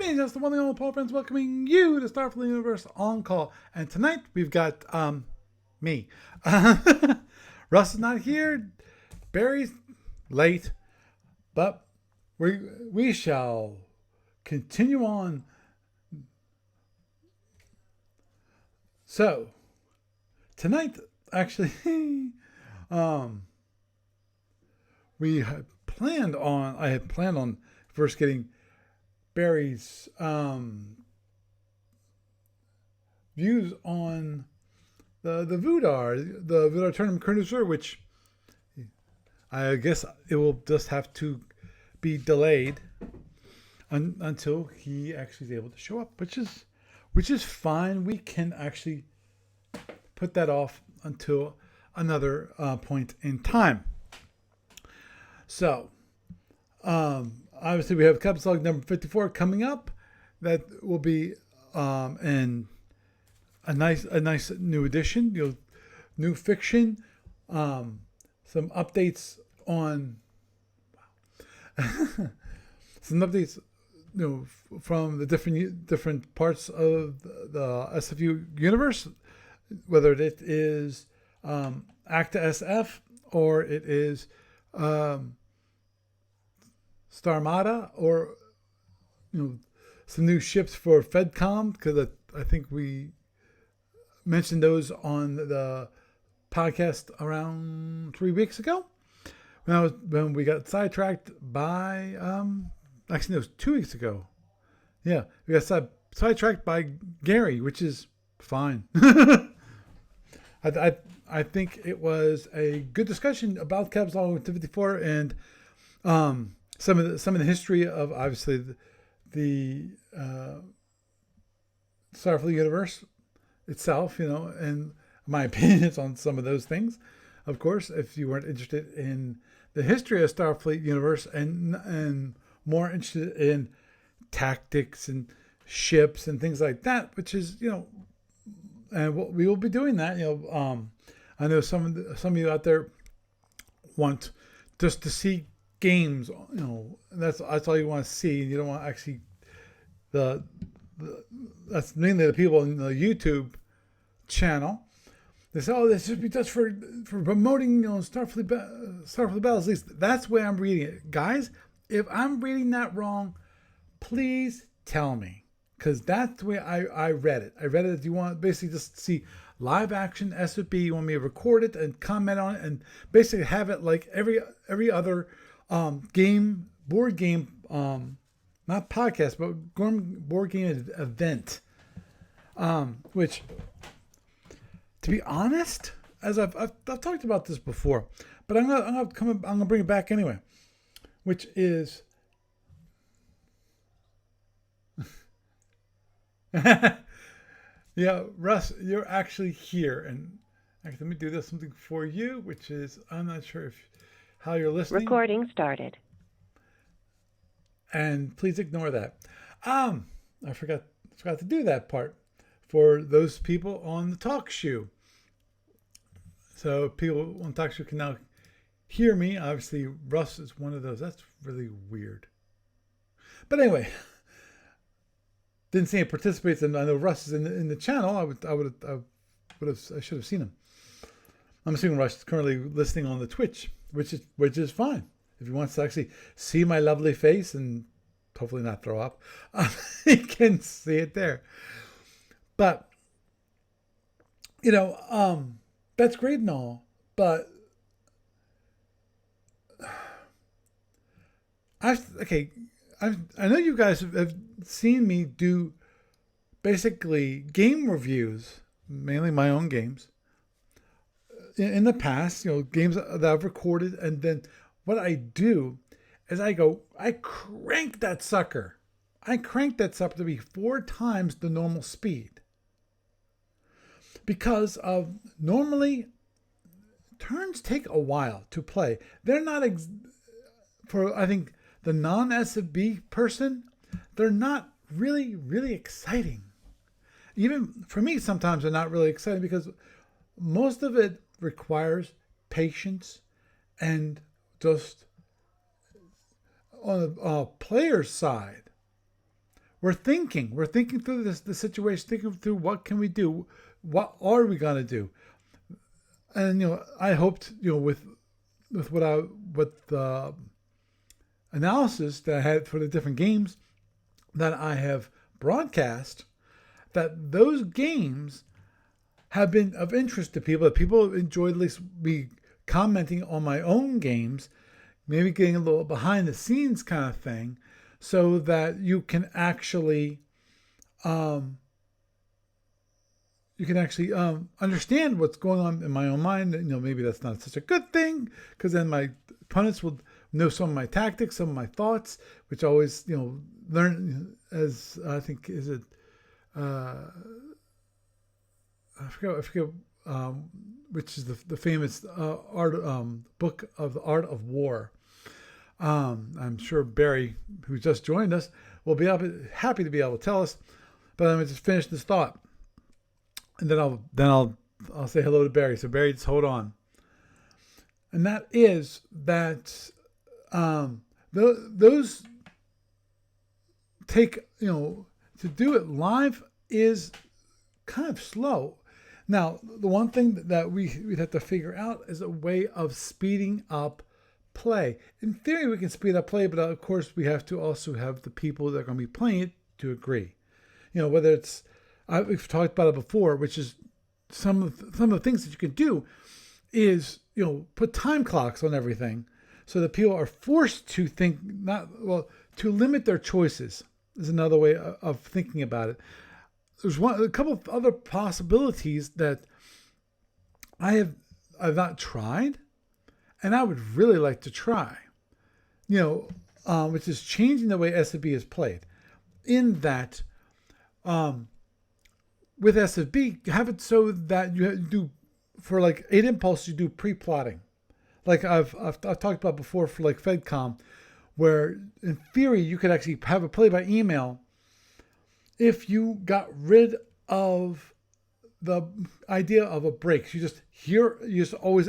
me, just the one and only Paul Friends, welcoming you to Starfleet Universe On Call. And tonight we've got me. Russ is not here. Barry's late, but we shall continue on. So tonight, actually, we had planned on. I had planned on first getting Barry's views on the Vudar tournament cruiser, which I guess it will just have to be delayed until he actually is able to show up, which is fine. We can actually put that off until another point in time. So, obviously, we have Cubs Log number 54 coming up. That will be and a nice new addition, new fiction, some updates on some updates, from the different parts of the SFU universe, whether it is Acta SF or it is Starmada, or some new ships for FedCom, because I think we mentioned those on the podcast around 3 weeks ago when we got sidetracked by actually it was 2 weeks ago. Yeah, we got sidetracked by Gary, which is fine. I think it was a good discussion about Cubs Law 54 and some of the history of obviously the Starfleet universe itself, and my opinions on some of those things. Of course, if you weren't interested in the history of Starfleet universe and more interested in tactics and ships and things like that, which is and we will be doing that. I know some of you out there want just to see games. That's all you want to see, and you don't want to actually that's mainly the people in the YouTube channel. They say, "Oh, this should be just for promoting, Starfleet Battles." At least that's the way I'm reading it, guys. If I'm reading that wrong, please tell me, because that's the way I read it. I read it as you want basically just see live action SFB. You want me to record it and comment on it, and basically have it like every other board game, not podcast, but board game event. Which, to be honest, as I've talked about this before, but I'm gonna bring it back anyway. Which is, yeah, Russ, you're actually here, and let me do something for you, which is, I'm not sure how you're listening. Recording started. And please ignore that. I forgot to do that part for those people on the talk show. So people on the talk show can now hear me. Obviously, Russ is one of those. That's really weird. But anyway, didn't see him participates, and I know Russ is in the channel. I should have seen him. I'm assuming Russ is currently listening on the Twitch, which is fine. If he wants to actually see my lovely face and hopefully not throw up, he can see it there. But that's great and all, but I know you guys have seen me do basically game reviews, mainly my own games, in the past, games that I've recorded, and then what I do is I crank that sucker. I crank that sucker to be 4 times the normal speed. Because normally turns take a while to play. They're not, for I think the non-SFB person, they're not really, really exciting. Even for me, sometimes they're not really exciting because most of it requires patience and just on a player's side, we're thinking through the situation, thinking through what can we do, what are we gonna do, and I hoped with what the analysis that I had for the different games that I have broadcast, that those games have been of interest to people, that people enjoyed at least me commenting on my own games, maybe getting a little behind the scenes kind of thing, so that you can actually understand what's going on in my own mind. Maybe that's not such a good thing, because then my opponents will know some of my tactics, some of my thoughts, which I always learn, as I think is it I forget which is the famous book of the Art of War. I'm sure Barry, who just joined us, will be happy to be able to tell us. But let me just finish this thought, and then I'll say hello to Barry. So Barry, just hold on. And that is that those take to do it live is kind of slow. Now, the one thing that we'd have to figure out is a way of speeding up play. In theory, we can speed up play, but of course, we have to also have the people that are going to be playing it to agree. Whether it's we've talked about it before, which is some of the things that you can do is put time clocks on everything, so that people are forced to think to limit their choices is another way of thinking about it. There's a couple of other possibilities that I've not tried, and I would really like to try. Which is changing the way SFB is played. In that, with SFB, have it so that you do for like 8 impulse, you do pre-plotting, like I've talked about before for like FedCom, where in theory you could actually have a play by email. If you got rid of the idea of a break, you just always,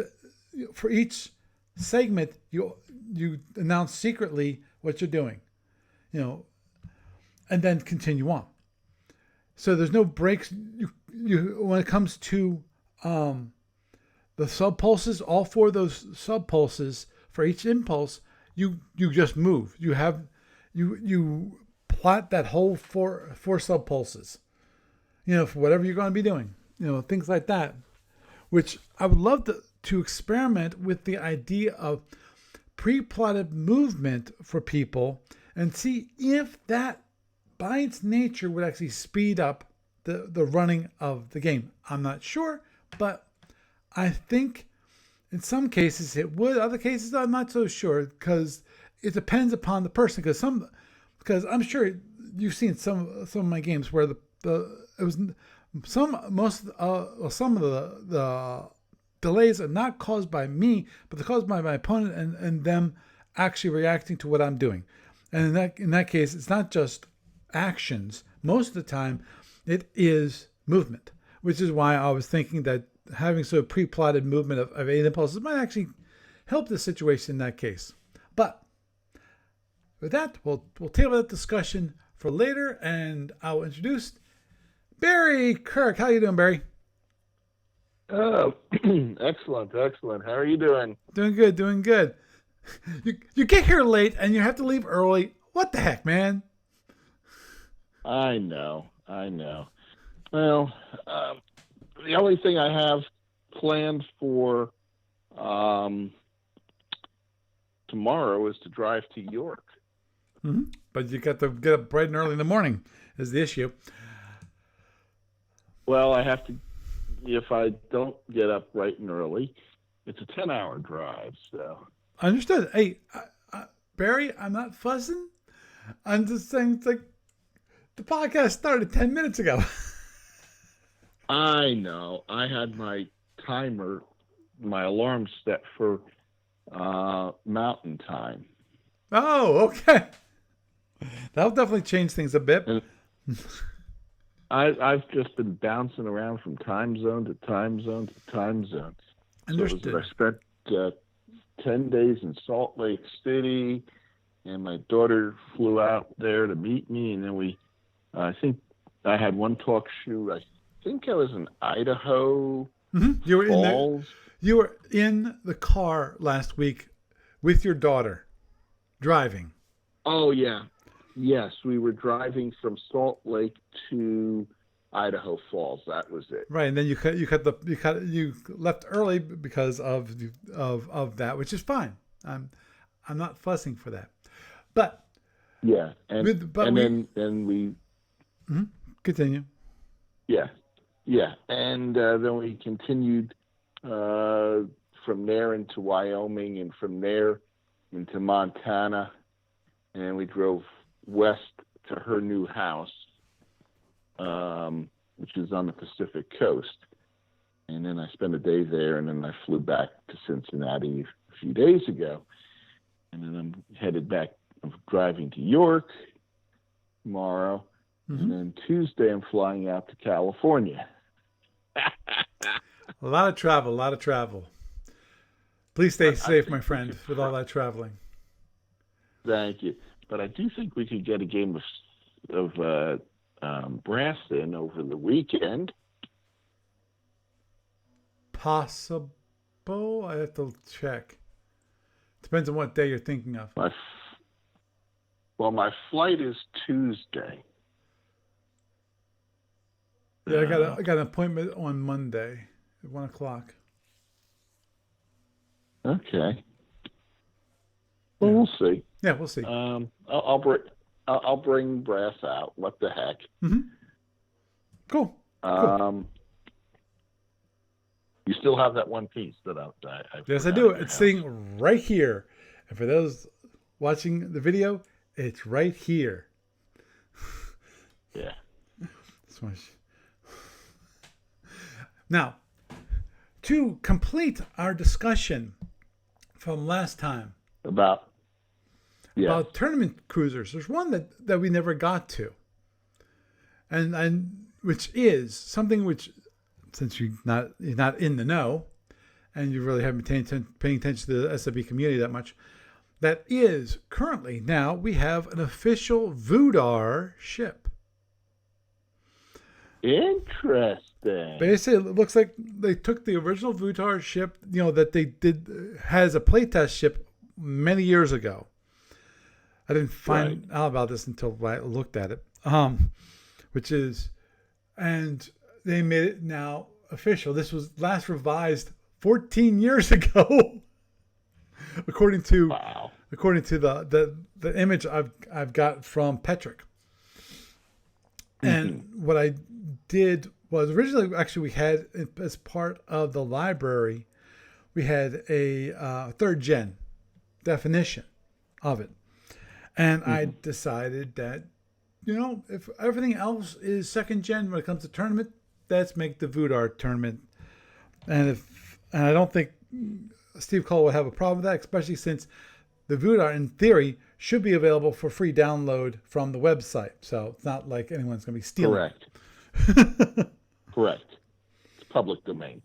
for each segment, you announce secretly what you're doing, and then continue on. So there's no breaks. You when it comes to the sub pulses, all 4 of those sub pulses for each impulse, you just move. You plot that whole four sub pulses, for whatever you're going to be doing, things like that, which I would love to experiment with the idea of pre-plotted movement for people and see if that by its nature would actually speed up the running of the game. I'm not sure, but I think in some cases it would. Other cases I'm not so sure, because it depends upon the person. Because I'm sure you've seen some of my games where some of the delays are not caused by me, but they're caused by my opponent and them actually reacting to what I'm doing. And in that case, it's not just actions. Most of the time, it is movement, which is why I was thinking that having sort of pre-plotted movement of 8 impulses might actually help the situation in that case. But with that, we'll table that discussion for later, and I'll introduce Barry Kirk. How you doing, Barry? Oh, excellent. How are you doing? Doing good. You get here late and you have to leave early. What the heck, man? I know. Well, the only thing I have planned for tomorrow is to drive to York. Mm-hmm. But you got to get up bright and early in the morning is the issue. Well, I have to. If I don't get up bright and early, it's a 10-hour drive. So understood. Hey, Barry, I'm not fussing. I'm just saying, it's like the podcast started 10 minutes ago. I know. I had my timer, my alarm set for mountain time. Oh, okay. That'll definitely change things a bit. I've just been bouncing around from time zone to time zone to time zone. Understood. So I spent 10 days in Salt Lake City, and my daughter flew out there to meet me, and then we I think I had one talk shoe. I think I was in Idaho You were Falls. you were in the car last week with your daughter driving. Oh yeah, yes. We were driving from Salt Lake to Idaho Falls. That was it. Right, and then you left early because of that, which is fine. I'm not fussing for that. But Yeah, then we continue. yeah, yeah, and then we continued from there into Wyoming, and from there into Montana, and we drove west to her new house, which is on the Pacific coast. And then I spent a day there, and then I flew back to Cincinnati a few days ago. And then I'm headed back. I'm driving to York tomorrow. And then Tuesday, I'm flying out to California. A lot of travel. Please stay safe, my friend, with all that traveling. Thank you. But I do think we could get a game of brass in over the weekend. Possible? I have to check. Depends on what day you're thinking of. My flight is Tuesday. Yeah, I got an appointment on Monday at 1:00. Okay. Well, we'll see. Yeah, we'll see. I'll bring brass out. What the heck? Cool. You still have that one piece that I Yes, I do. It's sitting right here. And for those watching the video, it's right here. Yeah. Now, to complete our discussion from last time about tournament cruisers, there's one that we never got to, and which is something which, since you're not in the know, and you really haven't been paying attention to the SFU community that much, that is currently now we have an official Vudar ship. Interesting. Basically, it looks like they took the original Vudar ship, that they did has a playtest ship many years ago. I didn't find out about this until I looked at it. And they made it now official. This was last revised 14 years ago, according to the image I've got from Petrick. And what I did was originally, actually, we had, as part of the library, we had a third gen definition of it. And I decided that, if everything else is second gen when it comes to tournament, let's make the Vudar tournament. And I don't think Steve Cole would have a problem with that, especially since the Vudar, in theory, should be available for free download from the website. So it's not like anyone's going to be stealing. Correct. It's public domain.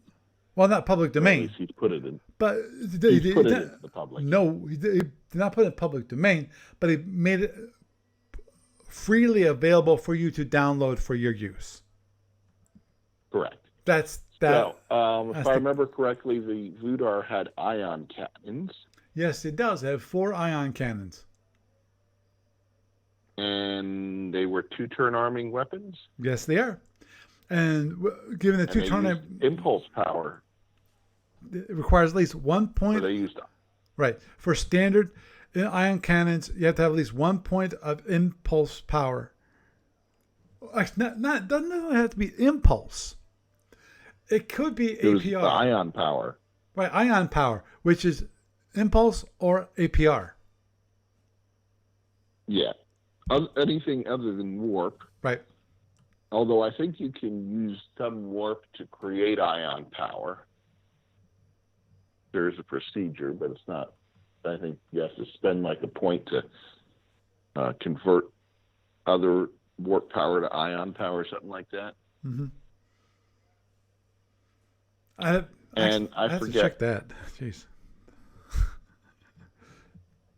Well, not public domain. At least he's put it in. But he's put it in the public. No, he did not put it in public domain, but he made it freely available for you to download for your use. Correct. That's that. So, if I remember correctly, the Vudar had ion cannons. Yes, it does. It have 4 ion cannons. And they were 2-turn arming weapons? Yes, they are. And given the 2-turn impulse power, it requires at least 1 point. They used right. For standard ion cannons, you have to have at least 1 point of impulse power. Actually, doesn't necessarily have to be impulse. It could be APR. It was ion power. Right, ion power, which is impulse or APR. Yeah. Anything other than warp. Right. Although I think you can use some warp to create ion power. There is a procedure, but it's not. I think you have to spend like a point to convert other warp power to ion power, something like that. Mm-hmm. I have forget. to check that. Jeez.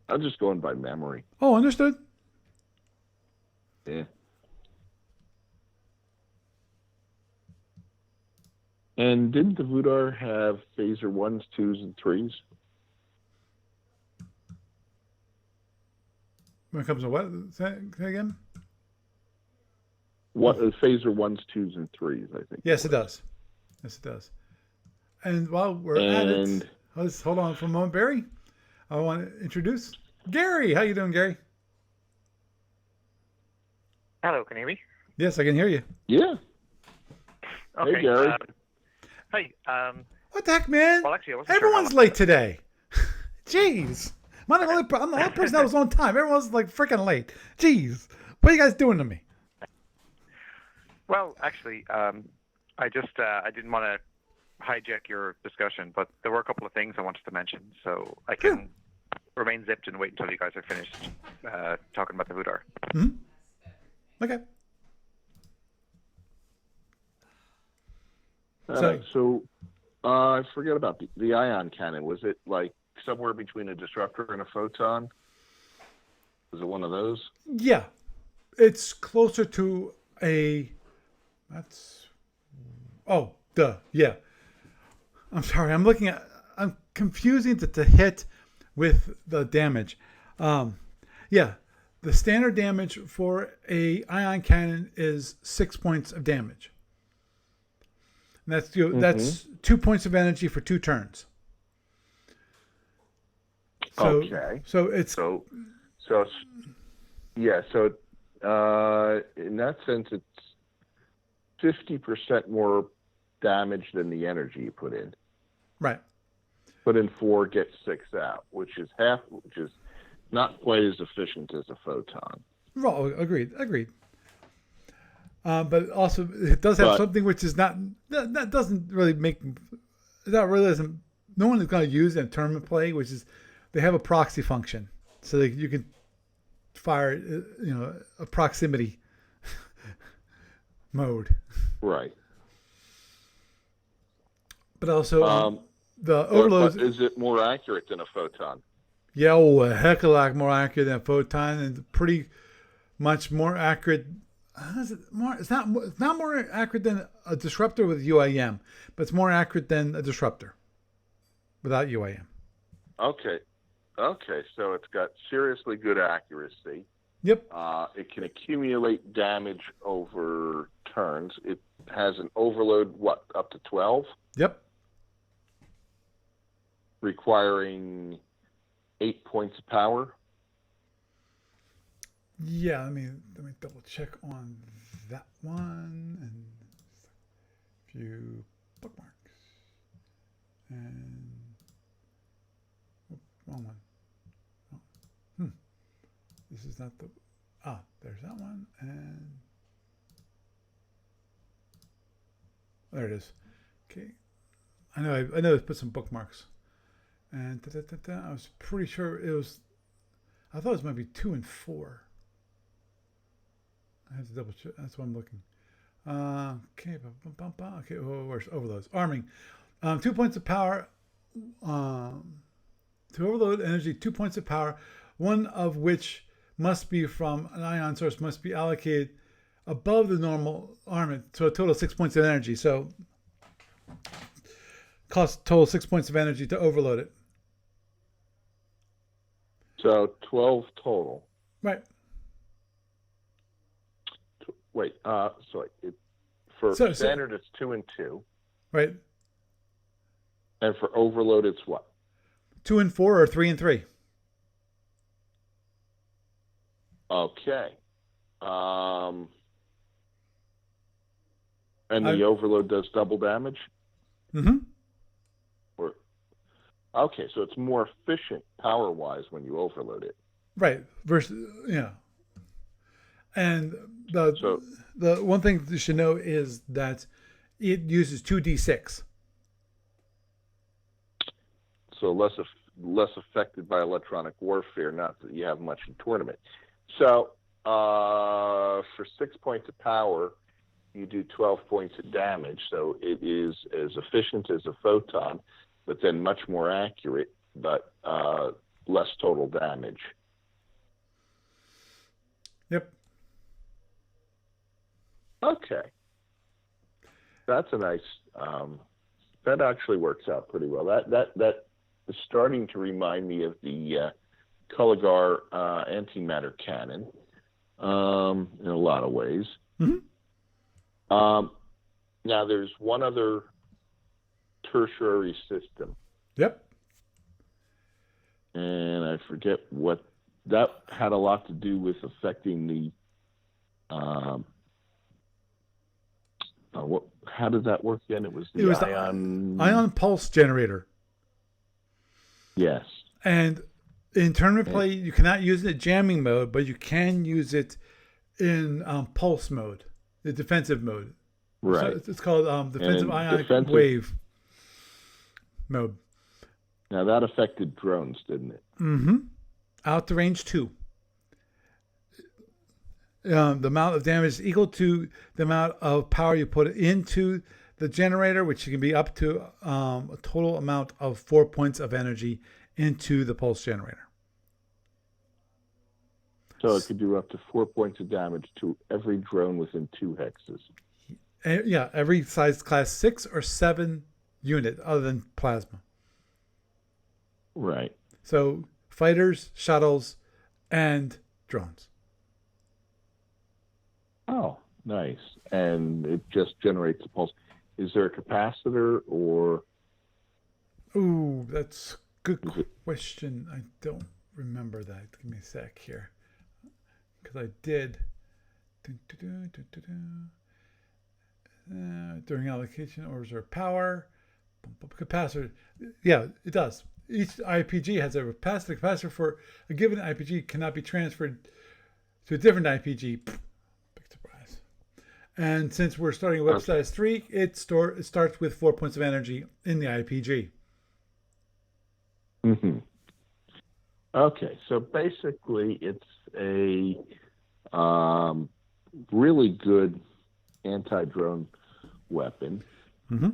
I'm just going by memory. Oh, understood. Yeah. And didn't the Vudar have phaser 1s, 2s, and 3s? When it comes to what? Say again? What phaser 1s, 2s, and 3s, I think. Yes, it does. Yes, it does. And while we're at it, let's hold on for a moment, Barry. I want to introduce Gary. How you doing, Gary? Hello, can you hear me? Yes, I can hear you. Yeah. Okay. Hey, Gary. Hi. What the heck, man? Well, actually, I wasn't Everyone's sure how late today. Jeez. I'm the only person that was on time. Everyone's like freaking late. Jeez. What are you guys doing to me? Well, actually, I didn't want to hijack your discussion, but there were a couple of things I wanted to mention, so I can remain zipped and wait until you guys are finished talking about the Vudar. Mm-hmm. Okay. So I forget about the ion cannon. Was it like somewhere between a disruptor and a photon? Was it one of those? Yeah. It's closer to a... Oh, duh. Yeah. I'm sorry. I'm confusing the hit with the damage. Yeah. The standard damage for a ion cannon is 6 points of damage. And that's 2 points of energy for 2 turns. Okay. So it's in that sense, it's 50% more damage than the energy you put in. Right. Put in 4, get 6 out, which is not quite as efficient as a photon. Well, agreed. But also, it does have something which is not that doesn't really make that really doesn't. No one is going to use in tournament play, which is they have a proxy function, so that you can fire, a proximity mode. Right. But also, the overload is it more accurate than a photon? Yeah, a heck of a lot more accurate than a photon, and pretty much more accurate. It's not more accurate than a disruptor with UAM, but it's more accurate than a disruptor without UAM. Okay, so it's got seriously good accuracy. Yep. It can accumulate damage over turns. It has an overload, up to 12? Yep. Requiring 8 points of power. Yeah, let me double check on that one and a few bookmarks. And wrong one. Oh. This is not the there's that one, and there it is. Okay. I know I put some bookmarks. And I was pretty sure it was I thought it was maybe 2 and 4. I have to double check. That's what I'm looking. Okay. Okay. Where's overloads? Arming. 2 points of power. To overload energy, 2 points of power, one of which must be from an ion source, must be allocated above the normal armament. So a total of 6 points of energy. So costs total 6 points of energy to overload it. So 12 total. Right. Wait, standard it's 2 and 2. Right. And for overload it's what? 2 and 4 or 3 and 3. Okay. And the overload does double damage? Mm-hmm. Okay, so it's more efficient power-wise when you overload it. Right. Versus, And the one thing you should know is that it uses 2d6. So less affected by electronic warfare, not that you have much in tournament. So for 6 points of power, you do 12 points of damage. So it is as efficient as a photon, but then much more accurate, but less total damage. Yep. Okay. That's a nice that actually works out pretty well. That is starting to remind me of the Culligar antimatter cannon in a lot of ways. Mm-hmm. Now, there's one other tertiary system, Yep. and I forget what that had a lot to do with affecting the. How did that work again? It was the ion pulse generator. Yes. And in tournament play, you cannot use it in jamming mode, but you can use it in pulse mode, the defensive mode. Right. So it's called defensive ionic wave mode. Now that affected drones, didn't it? Mm-hmm. Out to range 2. The amount of damage is equal to the amount of power you put into the generator, which can be up to a total amount of 4 points of energy into the pulse generator. So it could do up to 4 points of damage to every drone within 2 hexes. And, yeah, every size class 6 or 7 unit other than plasma. Right. So fighters, shuttles, and drones. Oh, nice. And it just generates a pulse. Is there a capacitor or? Ooh, that's a good question. I don't remember that. Give me a sec here. Because I did. During allocation or reserve power. Capacitor. Yeah, it does. Each IPG has a capacitor. Capacitor for a given IPG cannot be transferred to a different IPG. Big surprise. And since we're starting at web size 3, it starts with 4 points of energy in the IPG. Mm-hmm. Okay, so basically it's a really good anti-drone weapon. Mm-hmm.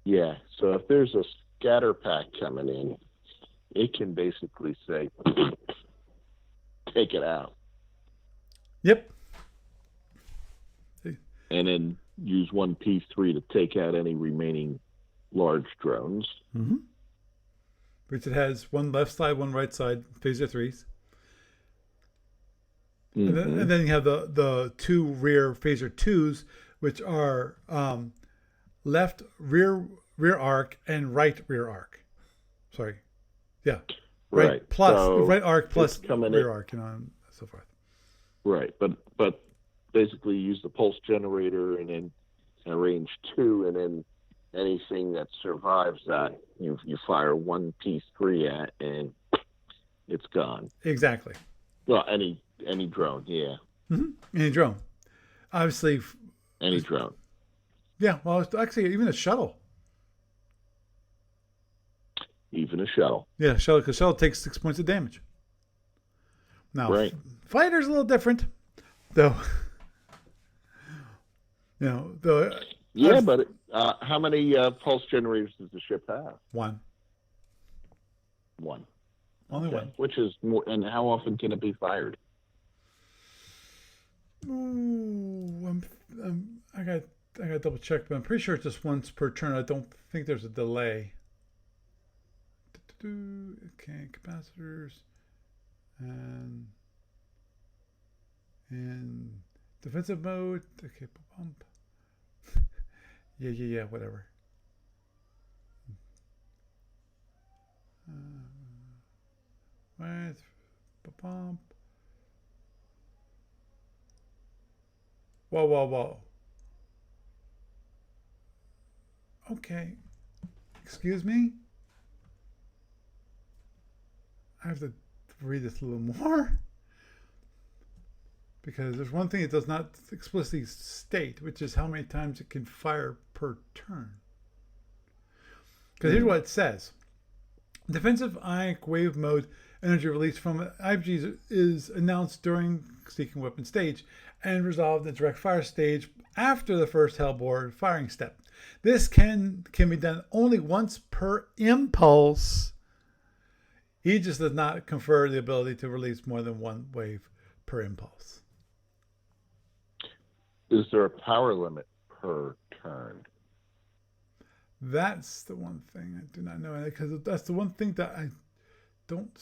Yeah, so if there's a scatter pack coming in, it can basically say, take it out. Yep. And then use one P3 to take out any remaining large drones. Mm-hmm. Which it has one left side, one right side, phaser 3s. Mm-hmm. And then you have the 2 rear phaser 2s, which are left rear arc and right rear arc. Sorry. Yeah. Right plus so right arc plus rear arc, and so forth. Right. But basically use the pulse generator and then range 2, and then anything that survives that you fire one P3 at and it's gone. Exactly. Well, any drone, yeah. Mm-hmm. Any drone. Obviously. Any drone. Yeah, well, it's actually even a shuttle. Even a shuttle. Yeah, shuttle, because shuttle takes 6 points of damage. Now, right. Fighter's a little different, though. Yeah, but how many pulse generators does the ship have? One. Only one. Which is more, and how often can it be fired? Ooh, I got to double check, but I'm pretty sure it's just once per turn. I don't think there's a delay. Okay, capacitors and in defensive mode. Okay, pump. Yeah, whatever. Right, pump. Whoa. Okay. Excuse me? I have to read this a little more. Because there's one thing it does not explicitly state, which is how many times it can fire per turn. Because here's what it says. Defensive ionic wave mode energy release from IPGs is announced during seeking weapon stage and resolved in direct fire stage after the first hellbore firing step. This can be done only once per impulse. He just does not confer the ability to release more than one wave per impulse. is there a power limit per turn? That's the one thing I do not know, because that's the one thing that I don't.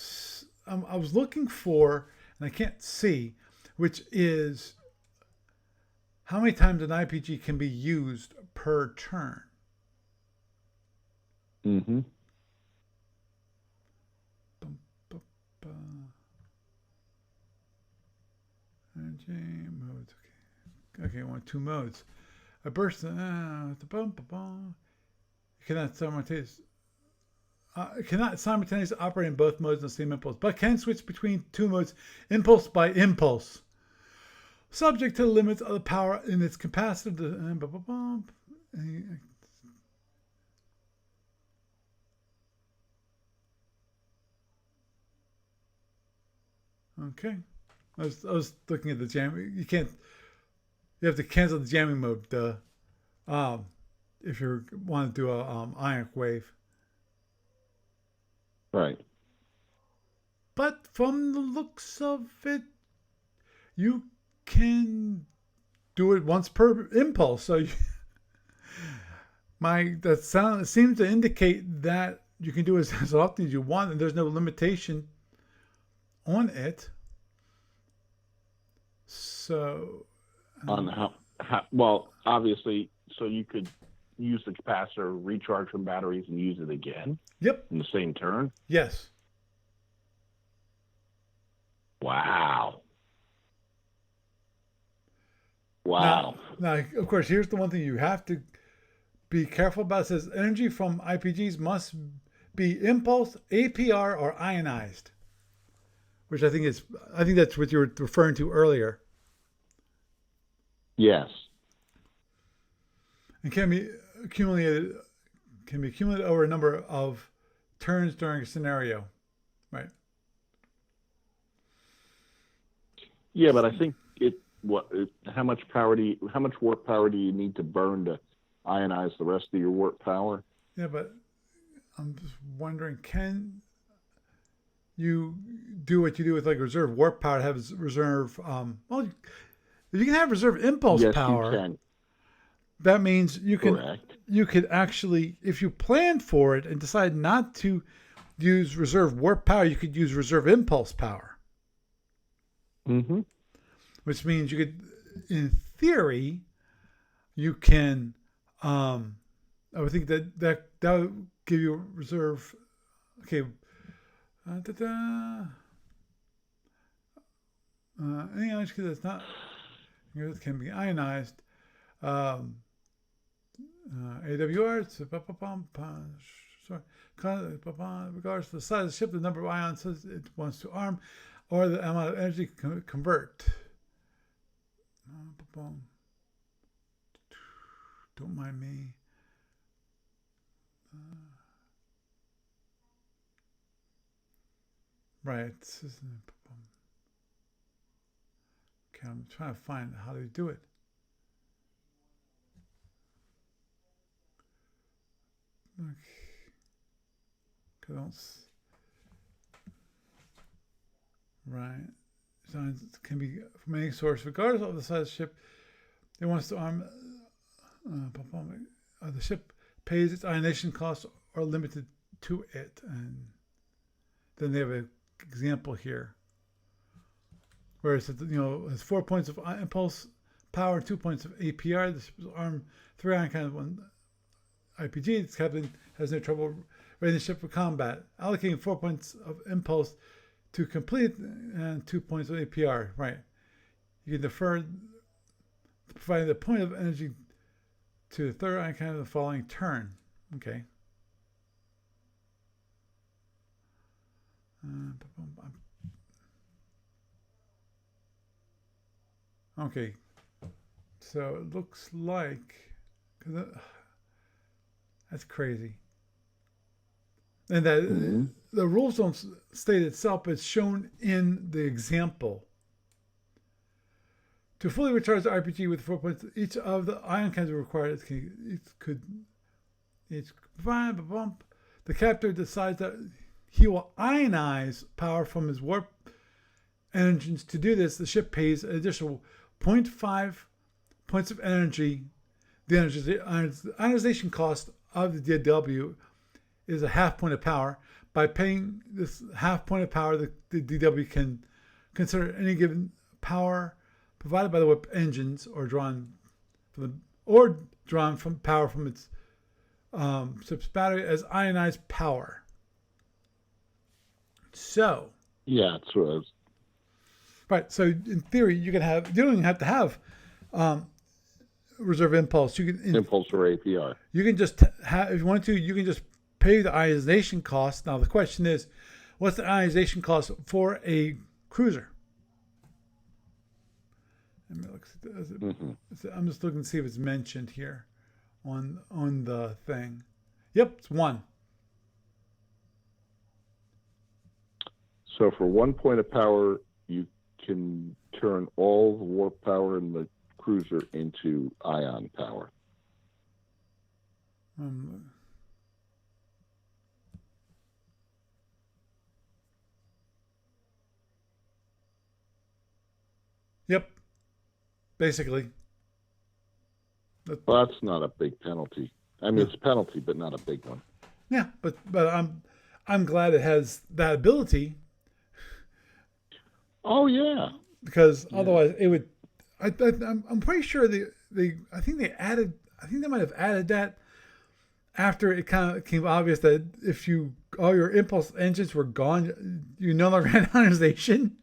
I was looking for, and I can't see, which is how many times an IPG can be used per turn. Mm-hmm. Energy modes. Okay, I want 2 modes. A burst. Cannot simultaneously operate in both modes in the same impulse, but can switch between 2 modes impulse by impulse, subject to the limits of the power in its capacitor. Okay, I was looking at the jam. You have to cancel the jamming mode if you want to do a ionic wave. Right. But from the looks of it, you can do it once per impulse. So that seems to indicate that you can do it as often as you want, and there's no limitation on it. So On how well, obviously, so you could use the capacitor, recharge from batteries, and use it again. Yep. In the same turn. Yes. Wow. Wow. Now, of course, here's the one thing you have to be careful about. It says energy from IPGs must be impulse, APR, or ionized, which I think that's what you were referring to earlier. Yes. And can be accumulated over a number of turns during a scenario, right? Yeah, but I think how much warp power do you need to burn to ionize the rest of your warp power? Yeah, but I'm just wondering, can you do what you do with like reserve warp power to have reserve? Well, if you can have reserve impulse power, yes, you can. That means you can. Correct. You could actually, if you plan for it and decide not to use reserve warp power, you could use reserve impulse power. Mm-hmm. Which means you could, in theory, you can. I would think that would give you reserve. Okay. Ionized because it's not. It can be ionized. AWR. Regards to the size of the ship, the number of ions it wants to arm, or the amount of energy convert. Don't mind me. Right. Okay, I'm trying to find how they do it. Okay. Right. Signs can be from any source, regardless of the size of the ship. It wants to arm. The ship pays its ionization costs are limited to it, and then they have an example here where it says, has 4 points of impulse power, 2 points of APR. The ship is armed 3 ion kind of 1 IPG. Its captain has no trouble readying the ship for combat. Allocating 4 points of impulse to complete and 2 points of APR. Right. You can defer providing the point of energy to the third ion kind of the following turn. Okay. Okay. So it looks like that's crazy. And that the rules don't state itself, but it's shown in the example. To fully recharge the RPG with 4 points, each of the ion kinds are required. The captor decides that he will ionize power from his warp engines. To do this, the ship pays an additional 0.5 points of energy. The ionization cost of the DW is a half point of power. By paying this half point of power, the DW can consider any given power provided by the whip engines or drawn from power from its ship's battery as ionized power. So Yeah, that's what I was. right. So in theory, you don't even have to have reserve impulse. You can Impulse or APR. You can just have, if you want to, you can just pay the ionization cost. Now the question is, what's the ionization cost for a cruiser? I'm just looking to see if it's mentioned here on the thing. Yep, it's 1. So for 1 point of power, you can turn all the warp power in the cruiser into ion power. Yep. Basically. Well, that's not a big penalty. I mean, it's a penalty, but not a big one. Yeah, but I'm glad it has that ability. Oh yeah. Because otherwise it would. I'm pretty sure I think they might have added that after it kind of became obvious that if all your impulse engines were gone, you no longer had ionization.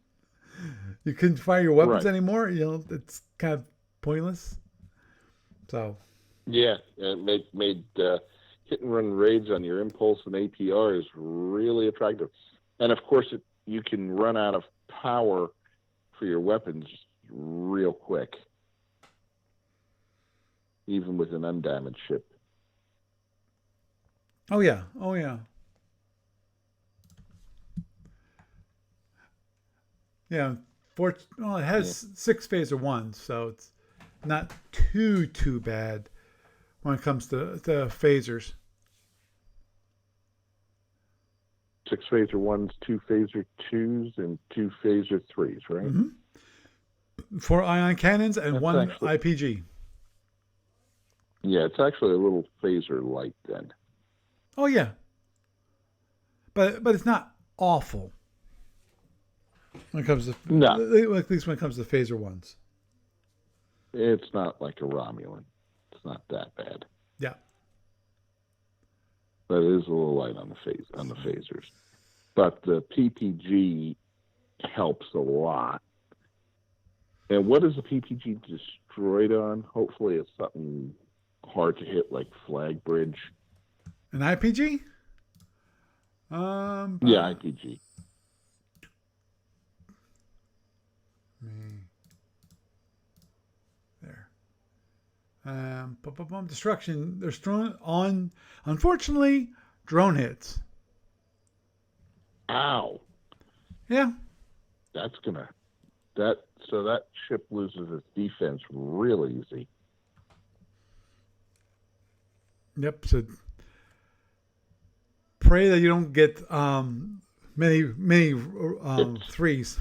You couldn't fire your weapons anymore. It's kind of pointless. So. Yeah, it made hit and run raids on your impulse and APR is really attractive, and of course you can run out of power for your weapons real quick, even with an undamaged ship. Oh yeah. Yeah. It has 6 phaser ones, so it's not too bad when it comes to phasers. 6 phaser 1s, 2 phaser 2s, and 2 phaser 3s, right? Mm-hmm. 4 ion cannons and 1 IPG. Yeah, it's actually a little phaser light then. Oh yeah, but it's not awful when it comes to at least when it comes to phaser ones. It's not like a Romulan. It's not that bad. Yeah. But it is a little light on the phasers. But the PPG helps a lot. And what is the PPG destroyed on? Hopefully it's something hard to hit like Flag Bridge. An IPG? Yeah, IPG. There. Destruction. They're thrown on, unfortunately, drone hits. Ow. Yeah. So that ship loses its defense real easy. Yep. So pray that you don't get many threes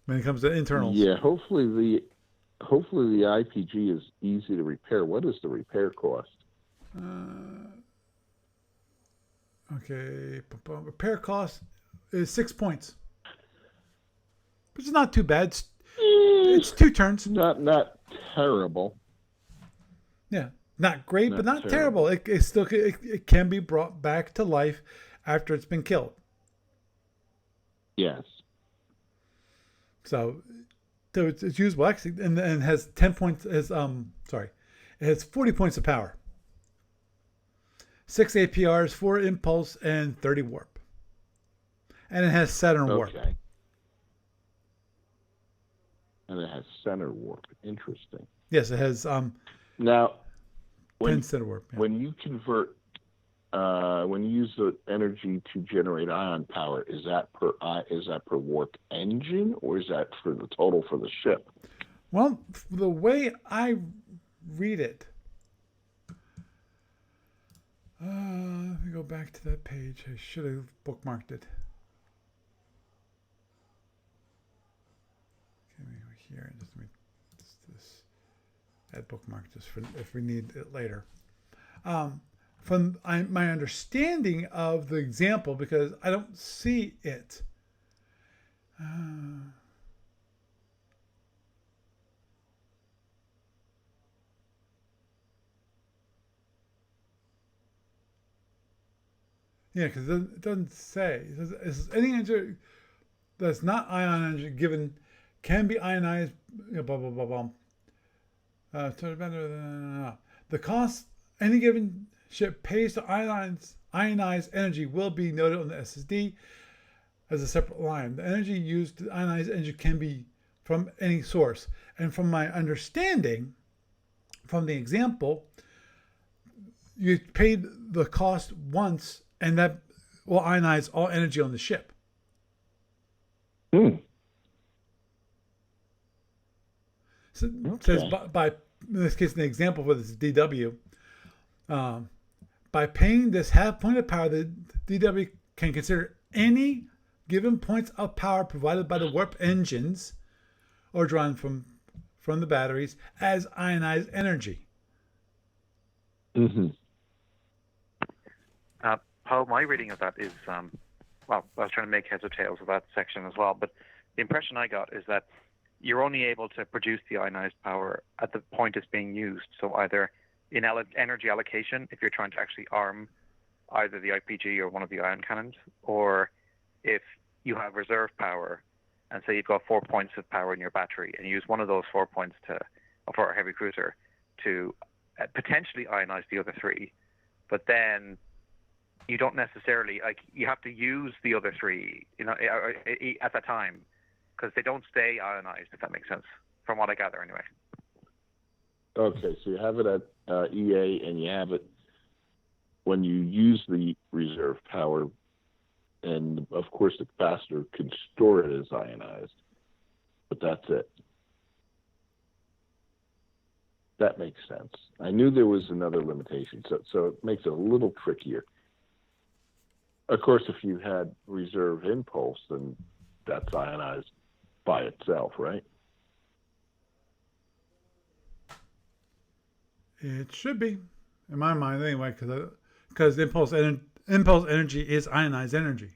when it comes to internals. Yeah, hopefully the IPG is easy to repair. What is the repair cost? Okay, repair cost is 6 points, which is not too bad. It's 2 turns. Not terrible. Yeah, not great, but not terrible. It can be brought back to life after it's been killed. Yes. So it's usable actually, and has 10 points. It has 40 points of power, 6 APRs, 4 impulse, and 30 warp. And it has Saturn warp. Okay. And it has center warp. Interesting. Yes, it has now center warp. Yeah. When you convert, when you use the energy to generate ion power, is that per warp engine, or is that for the total for the ship? Well, the way I read it, let me go back to that page. I should have bookmarked it. Okay, here, just let me Just add bookmark just for if we need it later. From my understanding of the example, because I don't see it. Yeah, because it doesn't say. It says, is any energy that's not ion energy given can be ionized, blah, blah, blah, blah. The cost any given ship pays to ionize energy will be noted on the SSD as a separate line. The energy used to ionize energy can be from any source. And from my understanding, from the example, you paid the cost once, and that will ionize all energy on the ship. So it says by in this case, in the example for this DW, by paying this half point of power, the DW can consider any given points of power provided by the warp engines or drawn from the batteries as ionized energy. Mm-hmm. Paul, my reading of that is, well, I was trying to make heads or tails of that section as well, but the impression I got is that you're only able to produce the ionized power at the point it's being used. So either in energy allocation, if you're trying to actually arm either the IPG or one of the ion cannons, or if you have reserve power, and say you've got 4 points of power in your battery, and you use one of those 4 points for a heavy cruiser to potentially ionize the other three, but then you don't necessarily, you have to use the other three, at that time, because they don't stay ionized, if that makes sense, from what I gather anyway. Okay, so you have it at EA, and you have it when you use the reserve power, and of course the capacitor can store it as ionized, but that's it. That makes sense. I knew there was another limitation, so it makes it a little trickier. Of course, if you had reserve impulse, then that's ionized by itself, right? It should be, in my mind anyway, because impulse energy is ionized energy.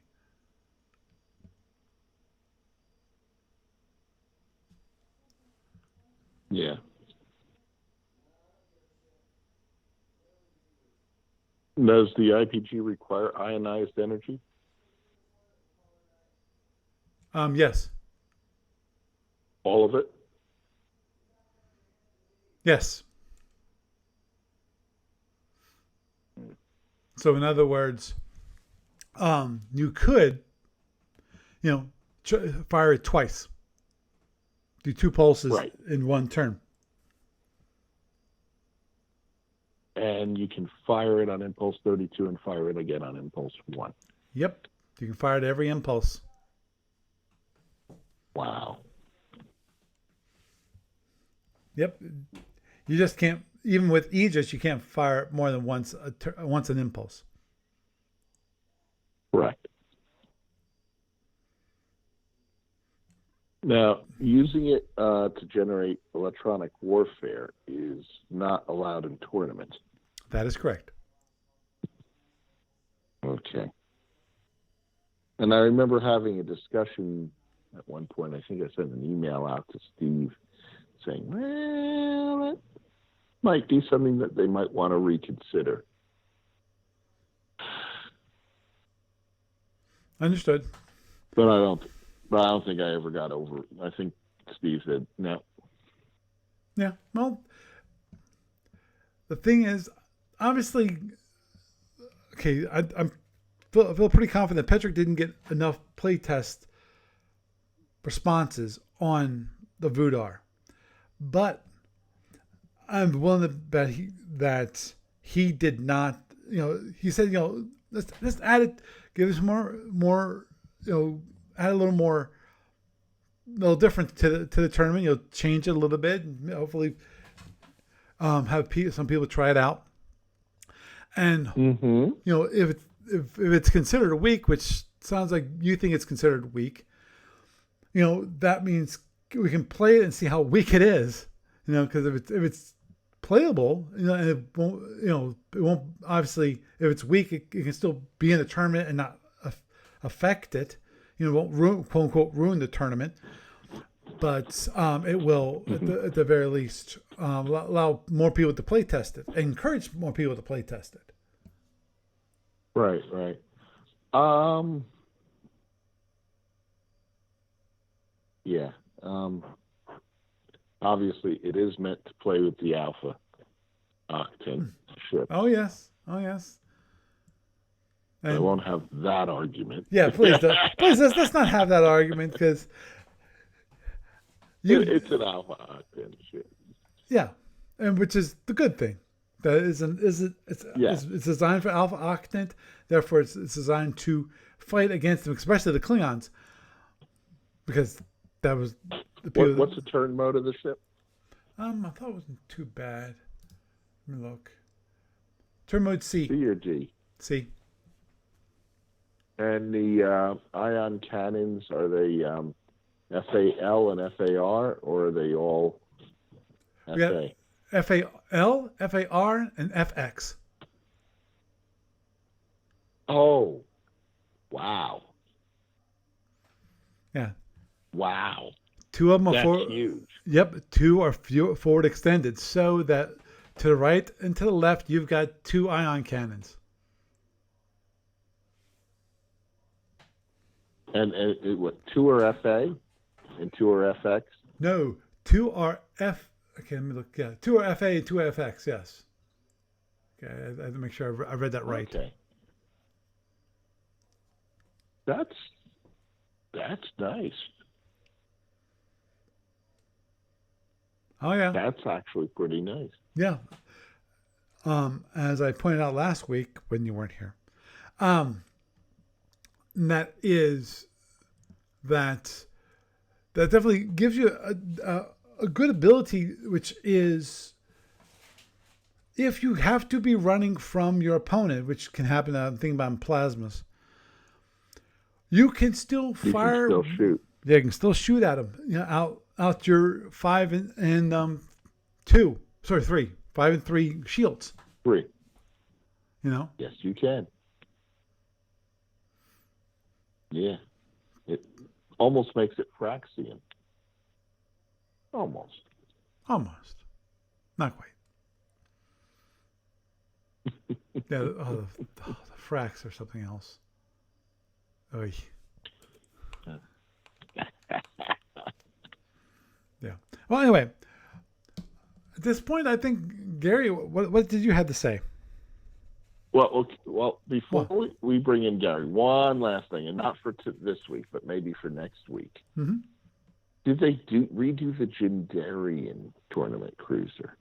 Yeah. Does the IPG require ionized energy? Yes. All of it? Yes. So in other words, you could, fire it twice. Do 2 pulses right in one turn. And you can fire it on impulse 32 and fire it again on impulse 1. Yep. You can fire it every impulse. Wow. Yep. You just can't, even with Aegis, you can't fire it more than once an impulse. Correct. Now, using it to generate electronic warfare is not allowed in tournaments. That is correct. Okay. And I remember having a discussion at one point. I think I sent an email out to Steve saying, well, that might be something that they might want to reconsider. Understood. But I don't think I ever got over it. I think Steve said no. Yeah. Well, the thing is, obviously, okay, I feel pretty confident Patrick didn't get enough playtest responses on the Vudar, but I'm willing to bet that he did not. He said, let's add it, give us more, add a little different to the tournament. Change it a little bit, and hopefully have some people try it out. And if it's considered weak, which sounds like you think it's considered weak, that means we can play it and see how weak it is. because if it's playable, and it won't obviously, if it's weak, it can still be in the tournament and not affect it. It won't ruin, quote unquote, ruin the tournament, but it will at the very least allow more people to play test it, encourage more people to play test it. Right. Yeah. Obviously, it is meant to play with the Alpha Octane ship. Oh yes. And I won't have that argument. Yeah, please let's not have that argument, because it's an Alpha Octane ship. Yeah, and which is the good thing. That it's designed for Alpha Octant, therefore it's designed to fight against them, especially the Klingons, because that was What's the turn mode of the ship? I thought it wasn't too bad. Let me look. Turn mode C. C or D? C. And the ion cannons, are they FAL and FAR, or are they all FA? FAL, FAR, and FX. Oh, wow. Yeah. Wow. Two of them That's huge. Yep, two are forward extended, so that to the right and to the left, you've got two ion cannons. And what? Two are FA and two are FX? No, two are F. Okay, let me look. Yeah, two are FA and two are FX. Yes. Okay, I have to make sure I read that right. Okay. That's nice. Oh yeah. That's actually pretty nice. Yeah. As I pointed out last week when you weren't here, that definitely gives you a good ability, which is, if you have to be running from your opponent, which can happen, I'm thinking about in plasmas, you can still fire. You can still shoot. Yeah, you can still shoot at them. Out your 5 and 2. Sorry, 3. 5 and 3 shields. 3. Yes, you can. Yeah. It almost makes it Fraxian. Almost. Not quite. Yeah, the fracs or something else. Oy. Yeah. Well, anyway, at this point, I think, Gary, what did you have to say? Well, before we bring in Gary, one last thing, and not for this week, but maybe for next week. Mm-hmm. Did they redo the Jindarian tournament cruiser?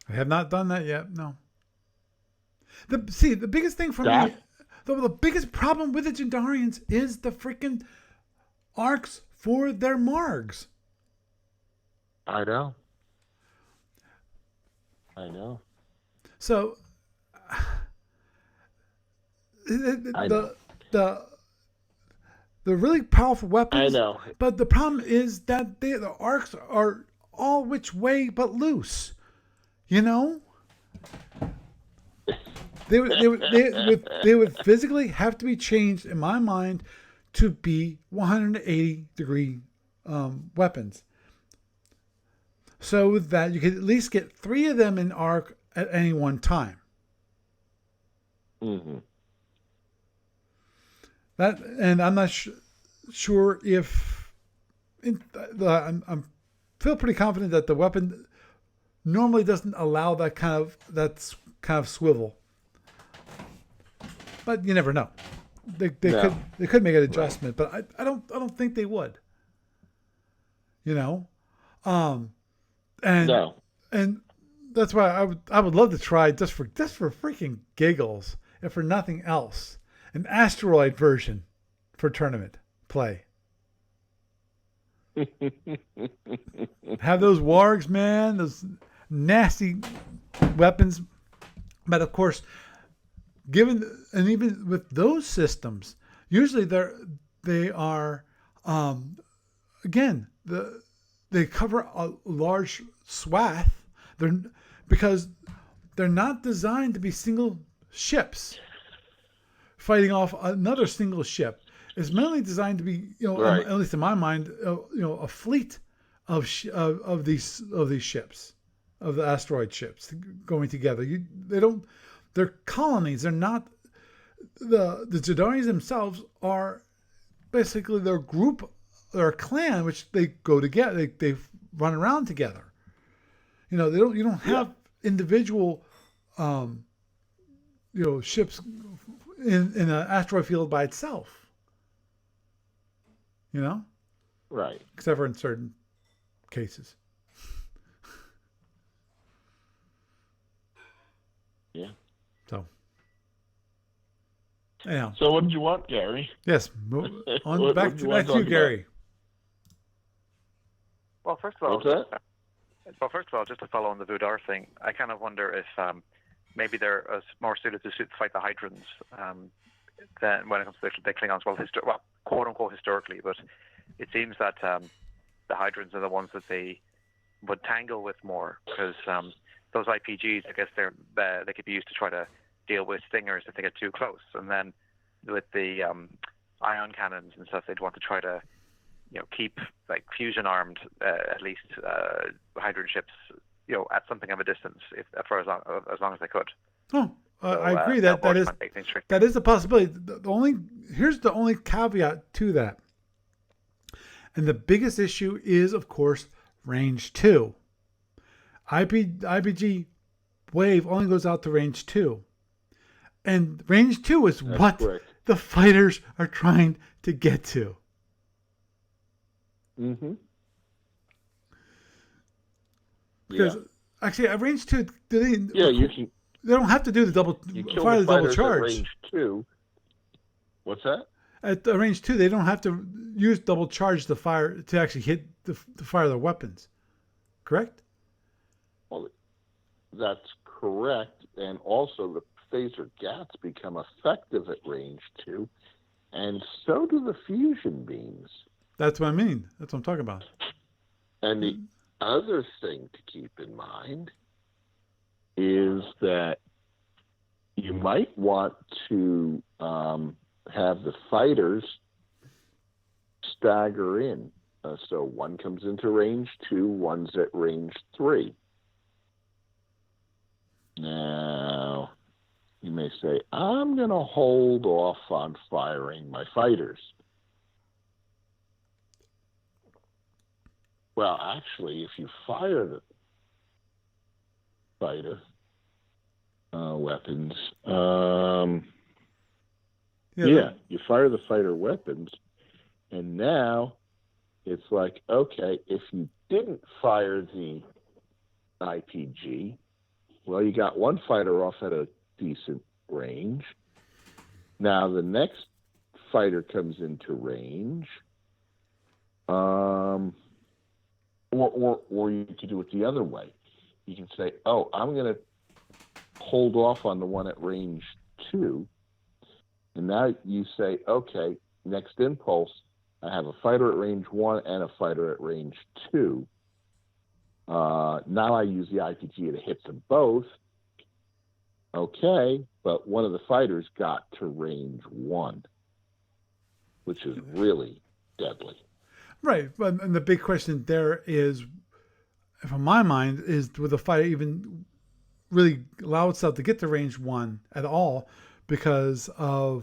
I have not done that yet. No. The biggest thing for me, the biggest problem with the Jindarians is the freaking arcs for their margs. I know. So, the really powerful weapons. I know. But the problem is that the arcs are all which way but loose. They would physically have to be changed, in my mind, to be 180-degree weapons, so that you could at least get 3 of them in arc at any one time. Mm-hmm. And I'm not sure if I'm feel pretty confident that the weapon normally doesn't allow that kind of swivel, but you never know. They could make an adjustment, but I don't think they would. And that's why I would love to try, just for freaking giggles, if for nothing else, an asteroid version for tournament play. Have those wargs, man, those nasty weapons. But of course, even with those systems, usually they are again, they cover a large swath. Because they're not designed to be single ships fighting off another single ship. It's mainly designed to be, Right. at least in my mind, a fleet of these ships, of the asteroid ships going together. They're colonies. They're not the Jadarians themselves are basically their group, their clan, which they go together. They run around together. You don't have individual, ships in an asteroid field by itself. Right. Except for in certain cases. Yeah. So. Anyhow. So what did you want, Gary? Yes. Back to you, Gary. Well, first of all, What's that? Just to follow on the Vudar thing, I kind of wonder if maybe they're more suited to fight the Hydrons than when it comes to the Klingons. Well, quote unquote historically, but it seems that the Hydrons are the ones that they would tangle with more because those IPGs, I guess they could be used to try to deal with stingers if they get too close, and then with the ion cannons and stuff, they'd want to try to keep like fusion armed at least Hydron ships at something of a distance for as long as they could. Oh, I agree that is a possibility. Here's the only caveat to that, and the biggest issue is of course range 2. IPG wave only goes out to range 2, and range 2 is what correct. The fighters are trying to get to. Mm-hmm. Because actually, at range 2, you don't have to do the double fire the double charge. At range 2. What's that? At range 2, they don't have to use double charge to fire to actually hit to fire their weapons. Correct? Well, that's correct, and also the phaser gats become effective at range 2, and so do the fusion beams. That's what I mean. That's what I'm talking about. And the other thing to keep in mind is that you might want to have the fighters stagger in. So one comes into range 2, one's at range 3. Now, you may say, I'm going to hold off on firing my fighters. Well, actually, if you fire the fighter weapons, you fire the fighter weapons, and now it's like, okay, if you didn't fire the IPG, well, you got one fighter off at a decent range. Now the next fighter comes into range. Or you could do it the other way. You can say, oh, I'm going to hold off on the one at range 2. And now you say, okay, next impulse, I have a fighter at range 1 and a fighter at range 2. Now I use the IPG to hit them both. Okay, but one of the fighters got to range 1, which is really deadly. Right, and the big question there is, from my mind, is would the fighter even really allow itself to get to range 1 at all? Because I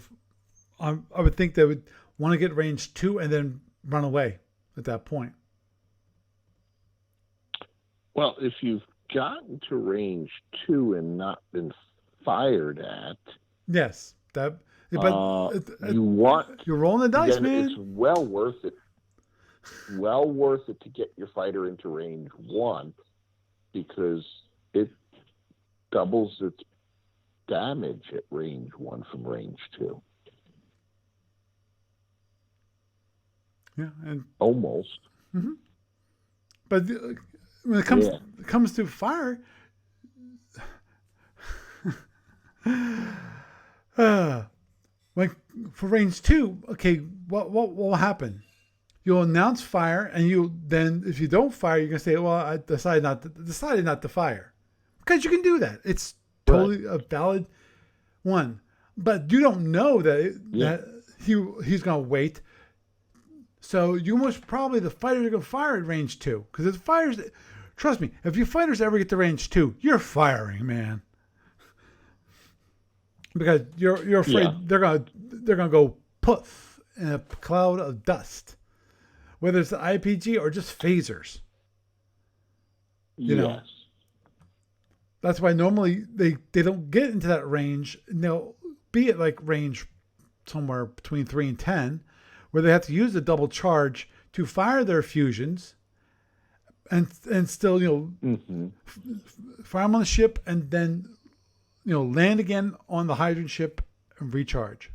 would think they would want to get range 2 and then run away at that point. Well, if you've gotten to range 2 and not been fired at, yes, but you're rolling the dice, man. It's well worth it. Well worth it to get your fighter into range 1 because it doubles its damage at range 1 from range 2. Yeah, and almost. Mm-hmm. But when it comes to fire, like for range 2, okay, what will happen? you'll announce fire, and if you don't fire, you're gonna say, "Well, I decided not to fire," because you can do that. It's totally a valid one, but you don't know that he's gonna wait. So you most probably the fighters are gonna fire at range 2, because if the fighters, trust me, if your fighters ever get to range 2, you're firing, man, because you're afraid they're gonna go poof in a cloud of dust. Whether it's the IPG or just phasers. You know. That's why normally they don't get into that range. And they'll be at like range somewhere between 3 and 10, where they have to use the double charge to fire their fusions and still, fire them on the ship and then, land again on the hydrogen ship and recharge.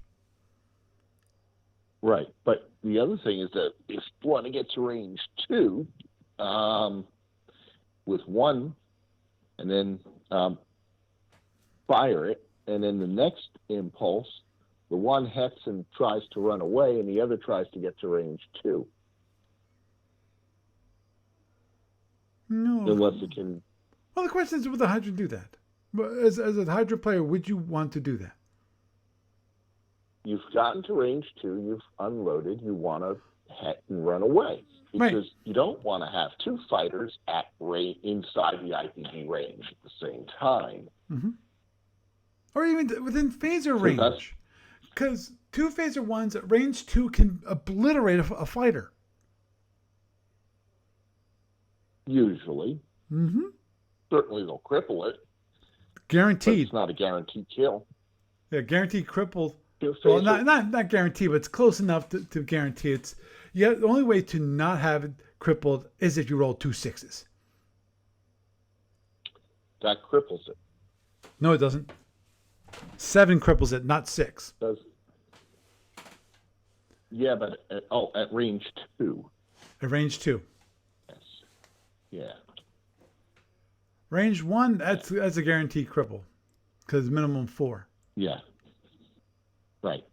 Right. But the other thing is that if one gets to range 2 with 1 and then fire it, and then the next impulse, the one hets and tries to run away, and the other tries to get to range 2. No. Unless it can... Well, the question is, would the hydrogen do that? As a hydrogen player, would you want to do that? You've gotten to range 2, you've unloaded, you want to het and run away. Because you don't want to have 2 fighters at inside the IPD range at the same time. Mm-hmm. Or even within phaser range. Because 2 phaser ones at range 2 can obliterate a fighter. Usually. Mm-hmm. Certainly they'll cripple it. Guaranteed. But it's not a guaranteed kill. Yeah, guaranteed crippled. Well, not guaranteed, but it's close enough to guarantee it's. Yeah, the only way to not have it crippled is if you roll 2 6s. That cripples it. No, it doesn't. 7 cripples it, not 6. Does. Yeah, but at range 2. At range 2. Yes. Yeah. Range 1, that's a guaranteed cripple, because minimum 4. Yeah. Right.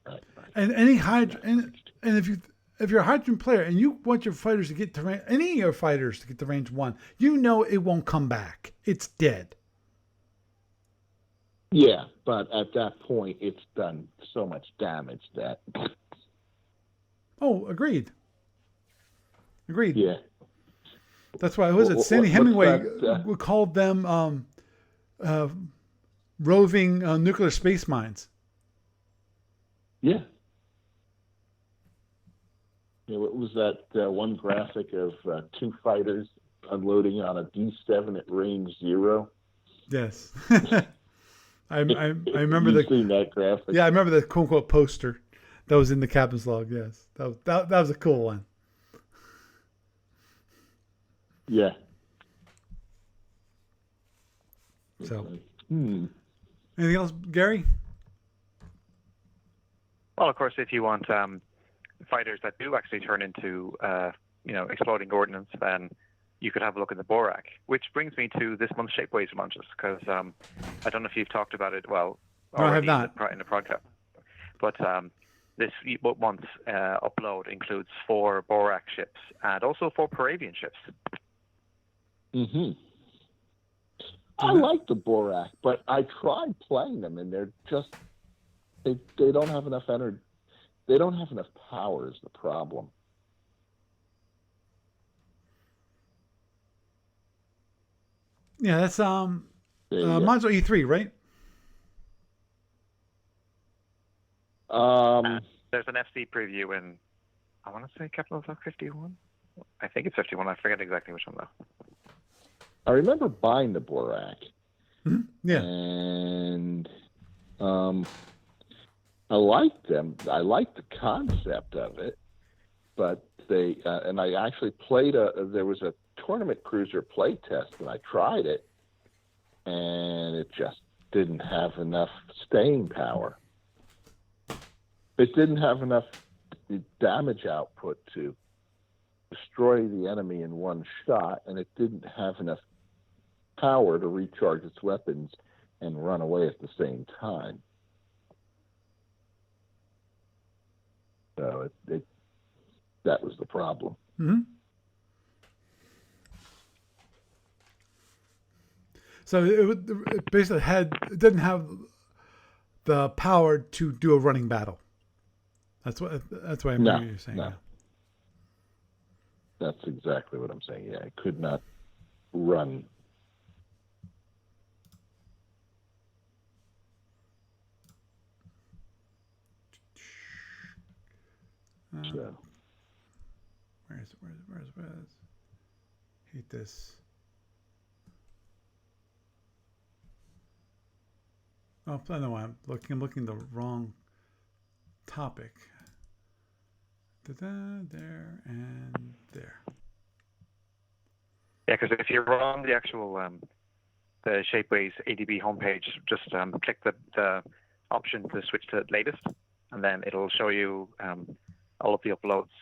And any hydrogen, and if you're a hydrogen player and you want your fighters to get to range, any of your fighters to get to range 1, it won't come back. It's dead. Yeah, but at that point, it's done so much damage that. Oh, agreed. Yeah. That's why Sandy Hemingway called them roving nuclear space mines. Yeah. What was that one graphic of 2 fighters unloading on a D7 at range 0? Yes. I remember seen that graphic. Yeah, I remember the quote unquote poster that was in the captain's log. Yes, that was a cool one. Yeah. So, anything else, Gary? Well, of course, if you want fighters that do actually turn into, exploding ordnance, then you could have a look at the Borak. Which brings me to this month's Shapeways launches, because I don't know if you've talked about it. Well, no, I have not in the podcast. But this month's upload includes 4 Borak ships and also 4 Paravian ships. Mm-hmm. I like the Borak, but I tried playing them, and they're just they don't have enough energy. They don't have enough power is the problem. Yeah, that's Module E3, right? There's an FC preview in, I want to say Capital Talk 51. I think it's 51. I forget exactly which one though. I remember buying the Borak. Mm-hmm. Yeah. And I liked them. I liked the concept of it, but they and I actually played there was a tournament cruiser play test, and I tried it, and it just didn't have enough staying power. It didn't have enough damage output to destroy the enemy in one shot, and it didn't have enough power to recharge its weapons and run away at the same time. So That was the problem. Mm-hmm. So it basically it didn't have the power to do a running battle. That's what I'm No, hearing you saying. no. Yeah. That's exactly what I'm saying. Yeah, it could not run. So. Where's hate this. Oh, I know why I'm looking the wrong topic. There and there. Yeah, because if you're on the actual the Shapeways ADB homepage, just click the option to switch to latest, and then it'll show you all of the uploads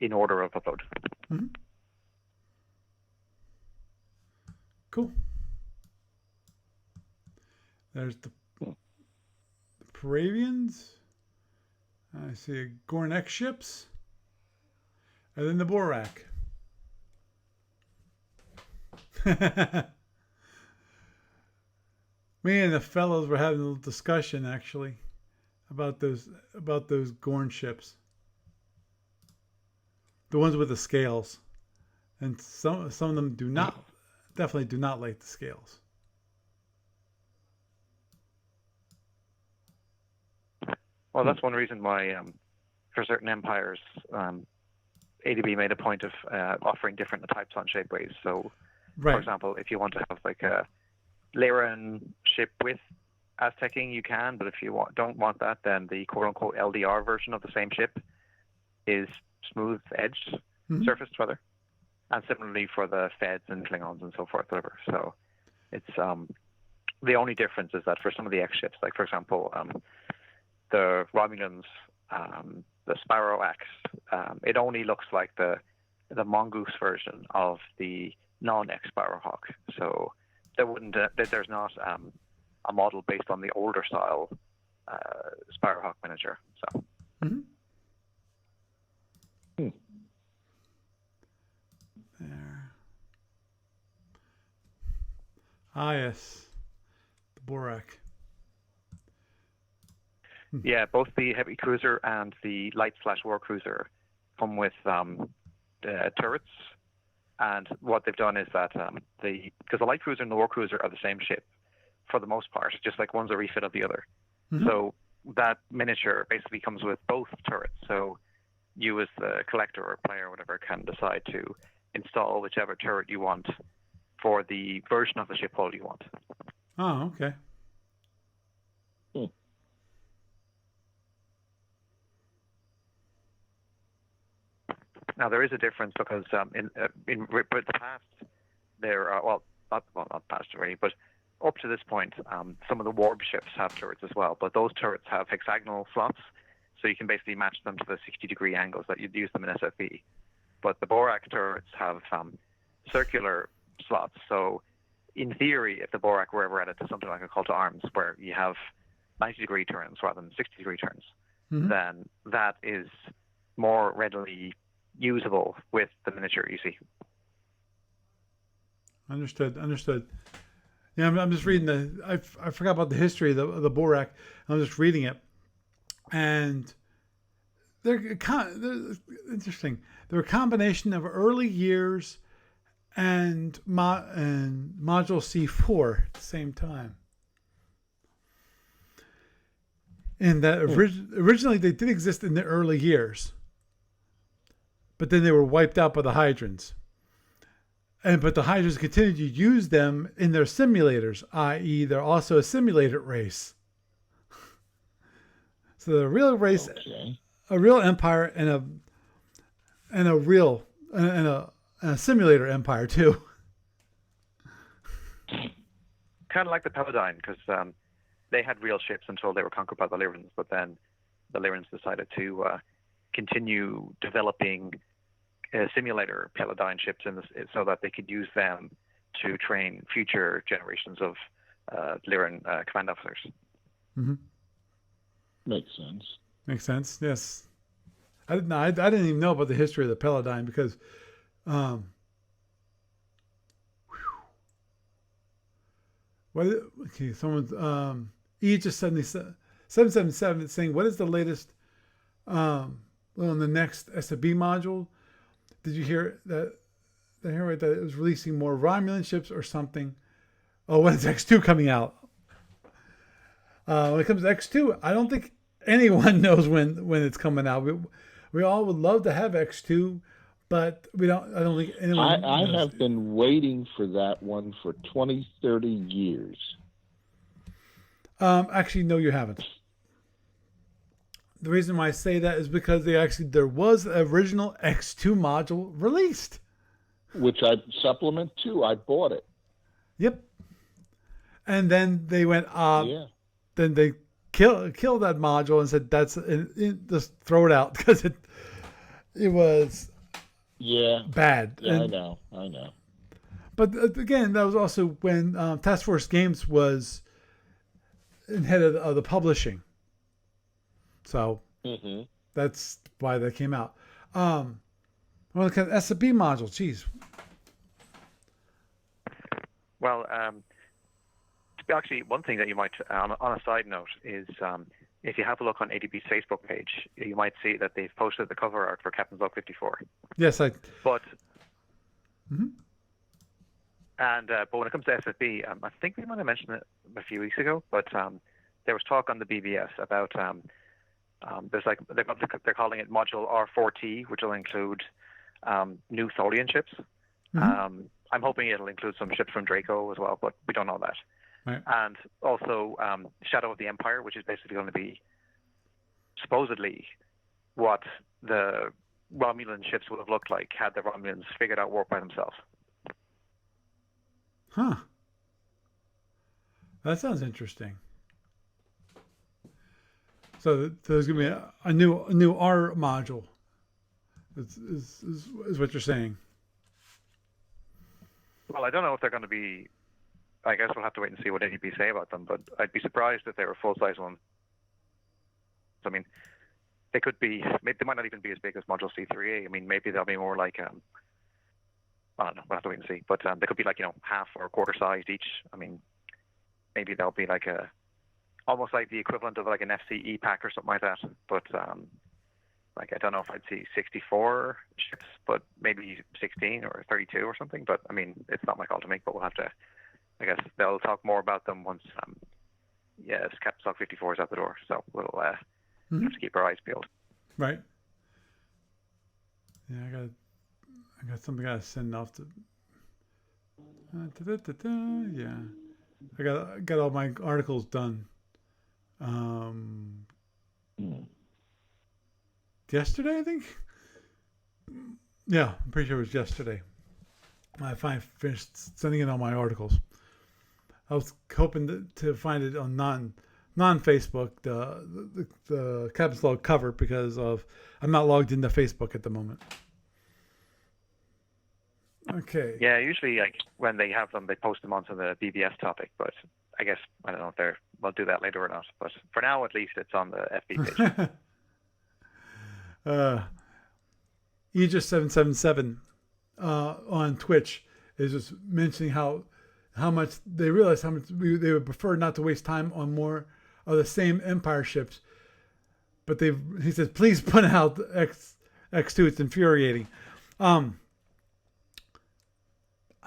in order of upload. Mm-hmm. Cool. There's the Paravians. I see Gornek ships. And then the Borak. Me and the fellows were having a little discussion actually about those Gorn ships. The ones with the scales. And some of them definitely do not like the scales. Well, that's one reason why, for certain empires, ADB made a point of offering different types on Shapeways. So, right. For example, if you want to have like a Lyran ship with Aztecing, you can. But if you don't want that, then the quote-unquote LDR version of the same ship is smooth-edged, surfaced rather. And similarly for the Feds and Klingons and so forth, whatever. So, it's the only difference is that for some of the X ships, like for example, the Romulans, the Sparrow Axe, it only looks like the Mongoose version of the non-X Sparrowhawk. So there's not a model based on the older style Sparrowhawk miniature. So. Mm-hmm. There. Ah, yes, the Borak. Yeah, both the heavy cruiser and the light/war cruiser come with turrets, and what they've done is that because the light cruiser and the war cruiser are the same ship for the most part, just like one's a refit of the other. Mm-hmm. So that miniature basically comes with both turrets. So you as the collector or player or whatever can decide to install whichever turret you want for the version of the ship hull you want. Oh, okay. Now there is a difference because in the past there are not past already, but up to this point some of the warp ships have turrets as well, but those turrets have hexagonal slots, so you can basically match them to the 60-degree angles that you'd use them in SFV. But the Borak turrets have circular slots, so in theory, if the Borak were ever added to something like a Call to Arms, where you have 90-degree turns rather than 60-degree turns, then that is more readily usable with the miniature, you see. Understood. Yeah, I'm just reading I forgot about the history of the Borak. I'm just reading it, and they're interesting. They're a combination of early years and Module C4 at the same time. And that originally they did exist in the early years, but then they were wiped out by the Hydrans. But the Hydrans continued to use them in their simulators, i.e., they're also a simulator race. So the real race, a real empire, and a simulator empire too. Kind of like the Paladine, because they had real ships until they were conquered by the Lyrans, but then the Lyrans decided to continue developing simulator Paladine ships so that they could use them to train future generations of Lyran command officers. Mm-hmm. Makes sense, yes. I didn't even know about the history of the Paladine because, someone's Aegis 777 is saying, what is the latest on the next SFB module? Did you hear that? Did I hear right that it was releasing more Romulan ships or something? Oh, when's X2 coming out? When it comes to X2, I don't think anyone knows when it's coming out. We all would love to have X2, but we don't. I don't think anyone. I have been waiting for that one for 20, 30 years. Actually, no, you haven't. The reason why I say that is because there was an original X2 module released, which I supplement to. I bought it. Yep. And then they went Yeah. Then they killed that module and said just throw it out because it was bad. Yeah, I know. But again, that was also when Task Force Games was head of the publishing. So that's why that came out. When it comes to SFB module, geez. Well, actually, one thing that you might, on a side note, is if you have a look on ADB's Facebook page, you might see that they've posted the cover art for Captain's Log 54. Yes, But when it comes to SFB, I think we might have mentioned it a few weeks ago, but there was talk on the BBS about there's like they're calling it Module R4T, which will include new Tholian ships. I'm hoping it'll include some ships from Draco as well, but we don't know that. Right. And also Shadow of the Empire, which is basically going to be supposedly what the Romulan ships would have looked like had the Romulans figured out warp by themselves. Huh. That sounds interesting. So there's going to be a new R module. Is what you're saying. Well, I don't know if they're going to be. I guess we'll have to wait and see what ADB say about them. But I'd be surprised if they were full-size ones. I mean, they could be. Maybe they might not even be as big as Module C3A. I mean, maybe they'll be more like. I don't know. We'll have to wait and see. But they could be like half or quarter sized each. I mean, maybe they'll be like almost like the equivalent of like an FCE pack or something like that. But like I don't know if I'd see 64 ships, but maybe 16 or 32 or something. But I mean, it's not my call to make. But we'll have to. I guess they'll talk more about them once. Captain's Log 54 is out the door. So we'll have to keep our eyes peeled. Right. Yeah, I got something I gotta send off to. Yeah, I got all my articles done. Yesterday, I think. Yeah, I'm pretty sure it was yesterday. I finally finished sending in all my articles. I was hoping to find it on non-Facebook, the Captain's Log cover, because I'm not logged into Facebook at the moment. Okay. Yeah, usually like when they have them, they post them onto the BBS topic, but I guess I don't know if we'll do that later or not. But for now, at least, it's on the FB page. Aegis 777 on Twitch is just mentioning how much they realize how much they would prefer not to waste time on more of the same Empire ships. But he says, please put out X2. It's infuriating.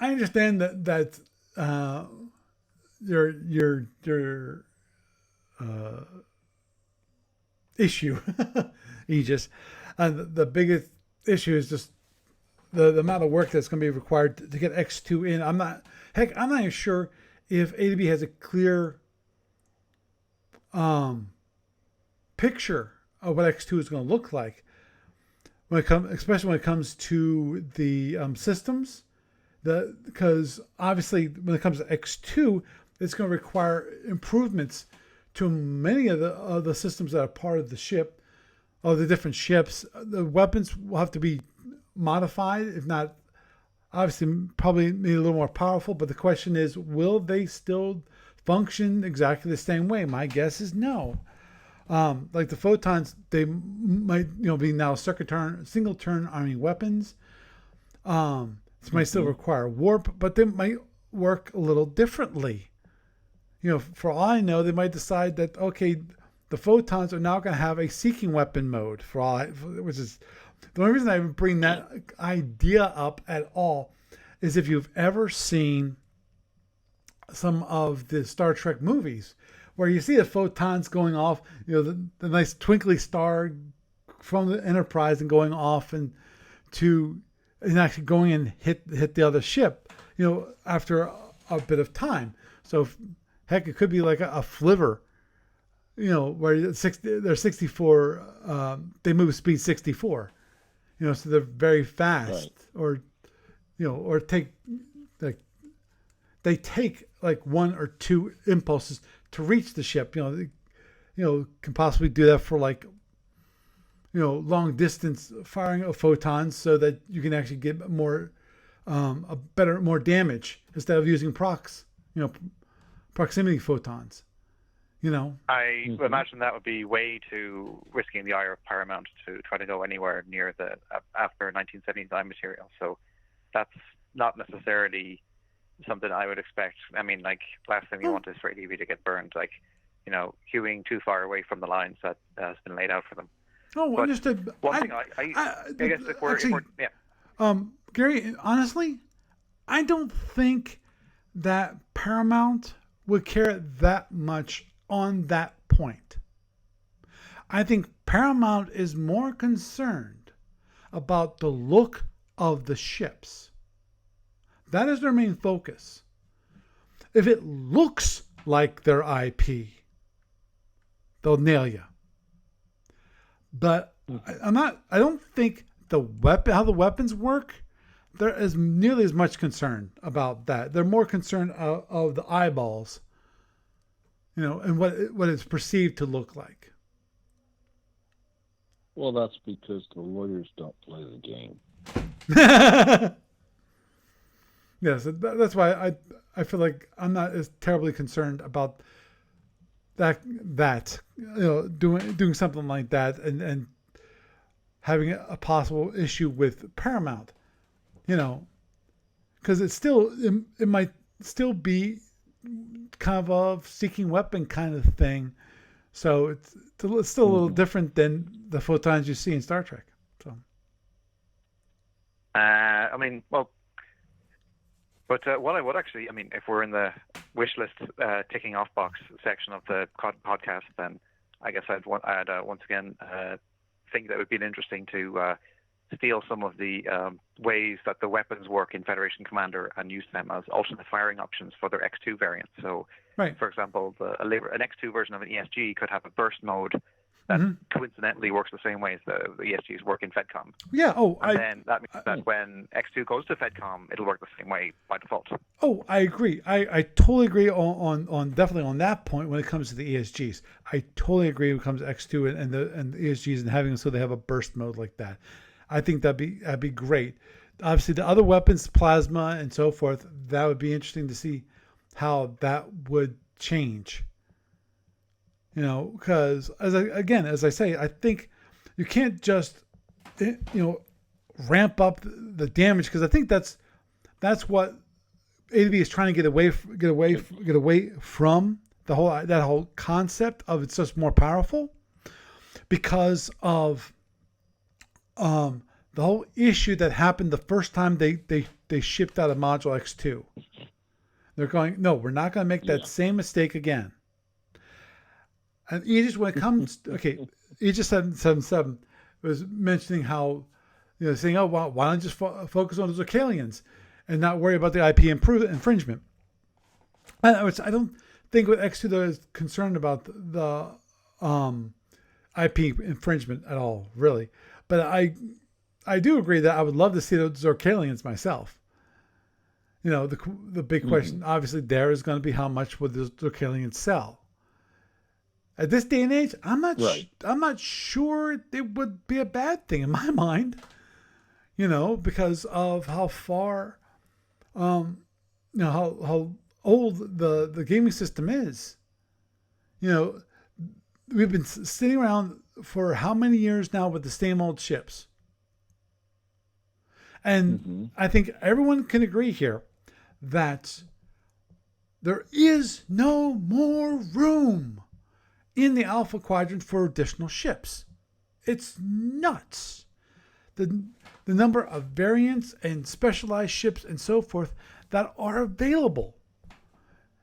I understand that your issue, Aegis, and the biggest issue is just the amount of work that's going to be required to get X2 in. I'm not even sure if ADB has a clear picture of what X2 is going to look like especially when it comes to the systems. Because obviously when it comes to X2, it's going to require improvements to many of the systems that are part of the ship, of the different ships. The weapons will have to be modified, if not, obviously, probably maybe a little more powerful. But the question is, will they still function exactly the same way? My guess is no. Like the photons, they might be now single turn arming weapons. This might still require warp, but they might work a little differently. For all I know, they might decide that the photons are now going to have a seeking weapon mode which is the only reason I even bring that idea up at all is if you've ever seen some of the Star Trek movies where you see the photons going off, the nice twinkly star from the Enterprise and going off and actually going and hit the other ship, after a bit of time. So heck, it could be like a flivver, where they're 64, they move speed 64, so they're very fast, right. or they take like one or two impulses to reach the ship. Can possibly do that for long distance firing of photons, so that you can actually get more, more damage instead of using proximity photons. I imagine that would be way too risky in the eye of Paramount to try to go anywhere near the after 1979 material. So that's not necessarily something I would expect. I mean, last thing you want is for ADV to get burned, hewing too far away from the lines that has been laid out for them. Oh, but understood. One thing I guess if we're Gary, honestly, I don't think that Paramount would care that much on that point. I think Paramount is more concerned about the look of the ships. That is their main focus. If it looks like their IP, they'll nail you. But I don't think how the weapons work, there is nearly as much concern about that. They're more concerned of the eyeballs, and what it's perceived to look like. Well, that's because the lawyers don't play the game. Yes, that's why I feel like I'm not as terribly concerned about that doing something like that and having a possible issue with Paramount, because it might still be kind of a seeking weapon kind of thing, so it's still a little different than the photons you see in Star Trek. So, But what I would actually, if we're in the wish list ticking off box section of the podcast, then I guess I'd once again think that it would be interesting to steal some of the ways that the weapons work in Federation Commander and use them as alternate firing options for their X2 variants. So, right. For example, an X2 version of an ESG could have a burst mode that coincidentally works the same way as the ESGs work in FedCom. Yeah. Then that means that when X2 goes to FedCom, it'll work the same way by default. Oh, I agree. I totally agree on definitely on that point when it comes to the ESGs. I totally agree when it comes to X2 and the ESGs and having them so they have a burst mode like that. I think that'd be great. Obviously, the other weapons, plasma and so forth, that would be interesting to see how that would change. Because as I say, I think you can't just ramp up the damage, because I think that's what ADV is trying to get away from that whole concept of it's just more powerful, because of the whole issue that happened the first time they shipped out a module X2. They're going, no, we're not going to make that same mistake again. And Aegis, when it comes, Aegis 777 was mentioning how, saying, oh, well, why don't you just focus on the Zircalians and not worry about the IP infringement? Which I don't think with X2 they're concerned about the IP infringement at all, really. But I do agree that I would love to see the Zircalians myself. The big question, obviously, there is going to be how much would the Zircalians sell. At this day and age, I'm not sure it would be a bad thing in my mind, because of how far, how old the gaming system is. we've been sitting around for how many years now with the same old ships? And I think everyone can agree here that there is no more room in the Alpha Quadrant for additional ships. It's nuts. The number of variants and specialized ships and so forth that are available.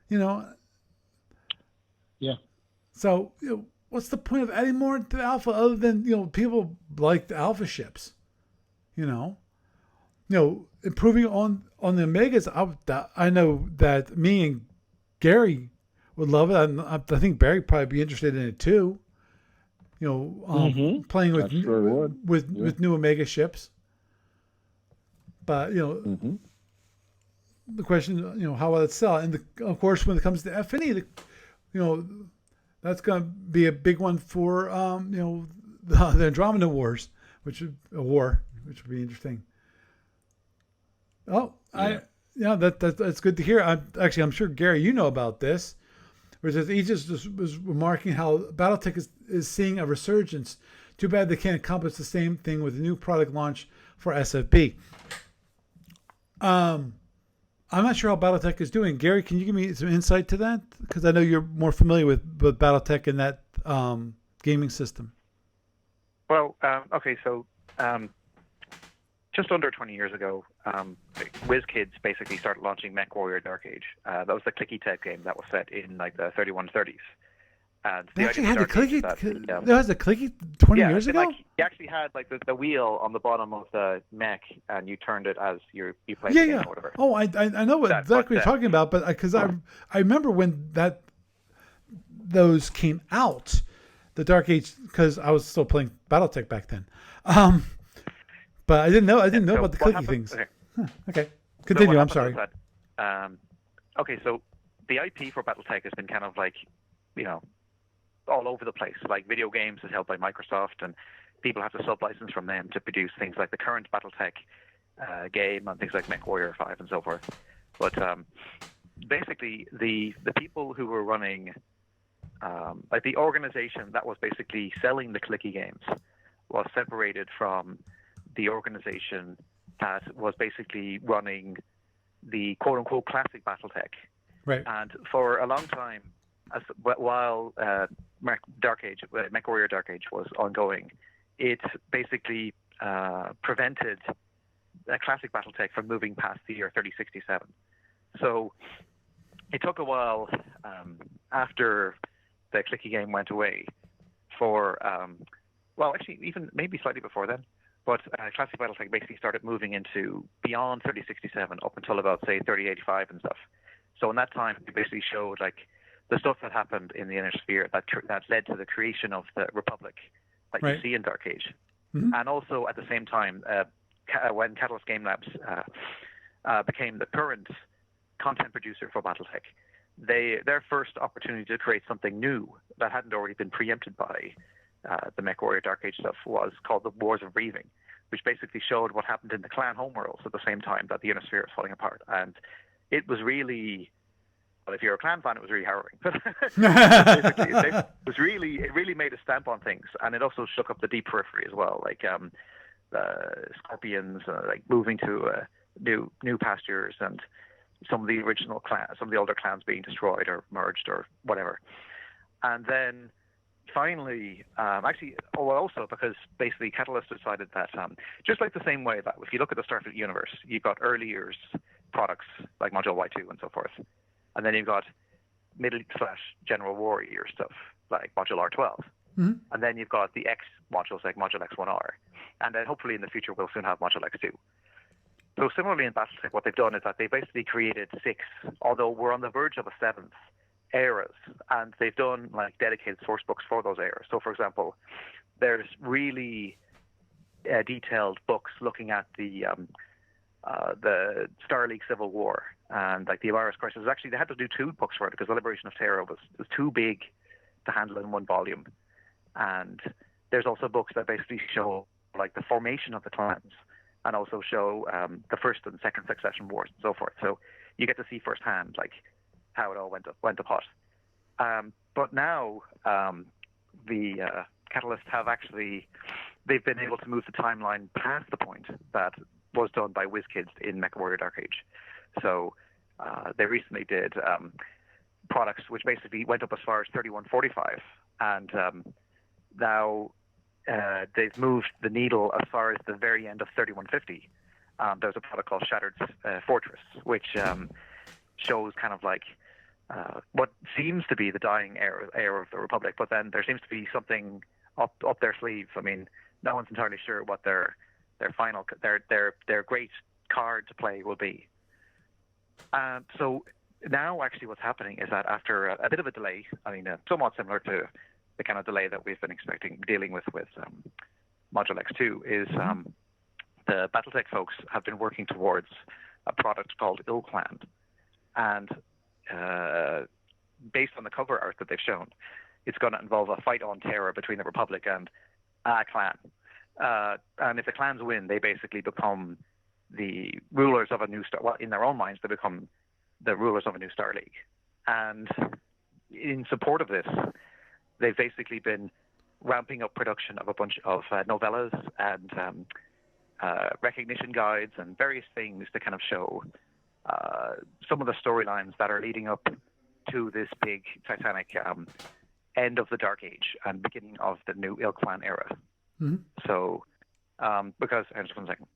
Yeah. So, what's the point of adding more to the Alpha other than, people like the Alpha ships? Improving on the Omegas. I know that me and Gary would love it. I think Barry would probably be interested in it too. Playing with with new Omega ships. But the question, how will it sell? And of course, when it comes to FNE, that's going to be a big one for the Andromeda Wars, which would be interesting. Oh, that's good to hear. I'm sure Gary, you know about this. Whereas he just was remarking how Battletech is seeing a resurgence. Too bad they can't accomplish the same thing with a new product launch for SFB. I'm not sure how Battletech is doing. Gary, can you give me some insight to that? Because I know you're more familiar with Battletech and that gaming system. Well, okay, so just under 20 years ago, WizKids basically started launching MechWarrior Dark Age. That was the clicky type game that was set in like the 3130s. And they actually had the clicky. There was a clicky 20 years ago. You actually had like the wheel on the bottom of the mech, and you turned it as you played the game game or whatever. Oh, I know exactly what you're talking about, but because I remember when those came out, the Dark Age, because I was still playing BattleTech back then. But I didn't know about the clicky things. Okay. Continue. I'm sorry. Okay, so the IP for BattleTech has been kind of like, all over the place. Like video games is held by Microsoft, and people have to sub-license from them to produce things like the current BattleTech game and things like MechWarrior 5 and so forth. But basically, the people who were running, like the organization that was basically selling the clicky games, was separated from the organization that was basically running the quote-unquote classic BattleTech. Right. And for a long time, while MechWarrior Dark Age was ongoing, it basically prevented a classic BattleTech from moving past the year 3067. So it took a while after the clicky game went away for, even maybe slightly before then, but classic BattleTech basically started moving into beyond 3067 up until about, say, 3085 and stuff. So in that time, it basically showed like the stuff that happened in the Inner Sphere that led to the creation of the Republic that you see in Dark Age. Mm-hmm. And also at the same time, when Catalyst Game Labs became the current content producer for BattleTech, their first opportunity to create something new that hadn't already been preempted by the MechWarrior Dark Age stuff was called the Wars of Breathing, which basically showed what happened in the clan homeworlds at the same time that the Inner Sphere was falling apart. And it was really, well, if you're a clan fan, it was really harrowing. Basically, it really made a stamp on things, and it also shook up the deep periphery as well, like scorpions, like moving to new pastures, and some of the original clans, some of the older clans being destroyed or merged or whatever. And then finally, also because basically Catalyst decided that just like the same way that if you look at the Starfleet universe, you've got early years products like Module Y2 and so forth, and then you've got middle/general warrior stuff like Module R12, mm-hmm. and then you've got the X modules like Module X1R, and then hopefully in the future we'll soon have Module X2. So similarly in Battletech, what they've done is that they basically created 6, although we're on the verge of a 7th, eras, and they've done like dedicated source books for those eras. So for example, there's really detailed books looking at the Star League Civil War and like the Amaris Crisis. Actually, they had to do 2 books for it because the Liberation of Terra was too big to handle in one volume. And there's also books that basically show like the formation of the clans and also show the first and second succession wars and so forth. So you get to see firsthand like how it all went to pot. But now the Catalyst have actually, they've been able to move the timeline past the point that was done by WizKids in MechWarrior Dark Age. So they recently did products which basically went up as far as 3145, and now they've moved the needle as far as the very end of 3150. There's a product called Shattered Fortress, which shows kind of like what seems to be the dying era of the Republic, but then there seems to be something up their sleeve. I mean, no one's entirely sure what their great card to play will be. So now, actually, what's happening is that after a bit of a delay, I mean, somewhat similar to the kind of delay that we've been dealing with Module X2, is the Battletech folks have been working towards a product called Ilclan, and based on the cover art that they've shown, it's going to involve a fight on terror between the Republic and a clan. And if the clans win, they basically become the rulers of a new star. Well, in their own minds, they become the rulers of a new Star League. And in support of this, they've basically been ramping up production of a bunch of novellas and recognition guides and various things to kind of show some of the storylines that are leading up to this big titanic end of the Dark Age and beginning of the new Ilclan era. Mm-hmm. So, because, just 1 second.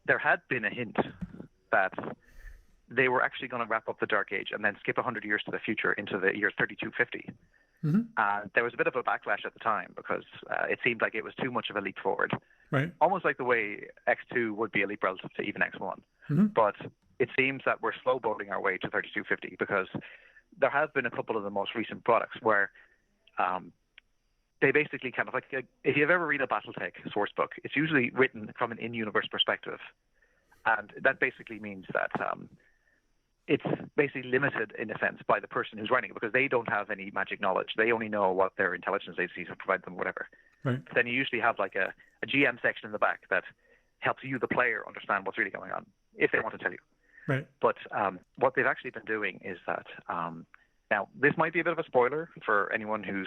There had been a hint that they were actually going to wrap up the Dark Age and then skip 100 years to the future into the year 3250. Mm-hmm. There was a bit of a backlash at the time because it seemed like it was too much of a leap forward. Right. Almost like the way X2 would be a leap relative to even X1. Mm-hmm. But it seems that we're slow boating our way to 3250 because there have been a couple of the most recent products where they basically kind of like, if you've ever read a Battletech source book, it's usually written from an in-universe perspective. And that basically means that it's basically limited, in a sense, by the person who's writing it because they don't have any magic knowledge. They only know what their intelligence agencies have provided them, whatever. Right. Then you usually have like a GM section in the back that helps you, the player, understand what's really going on, if they want to tell you. Right. But what they've actually been doing is that, now, this might be a bit of a spoiler for anyone who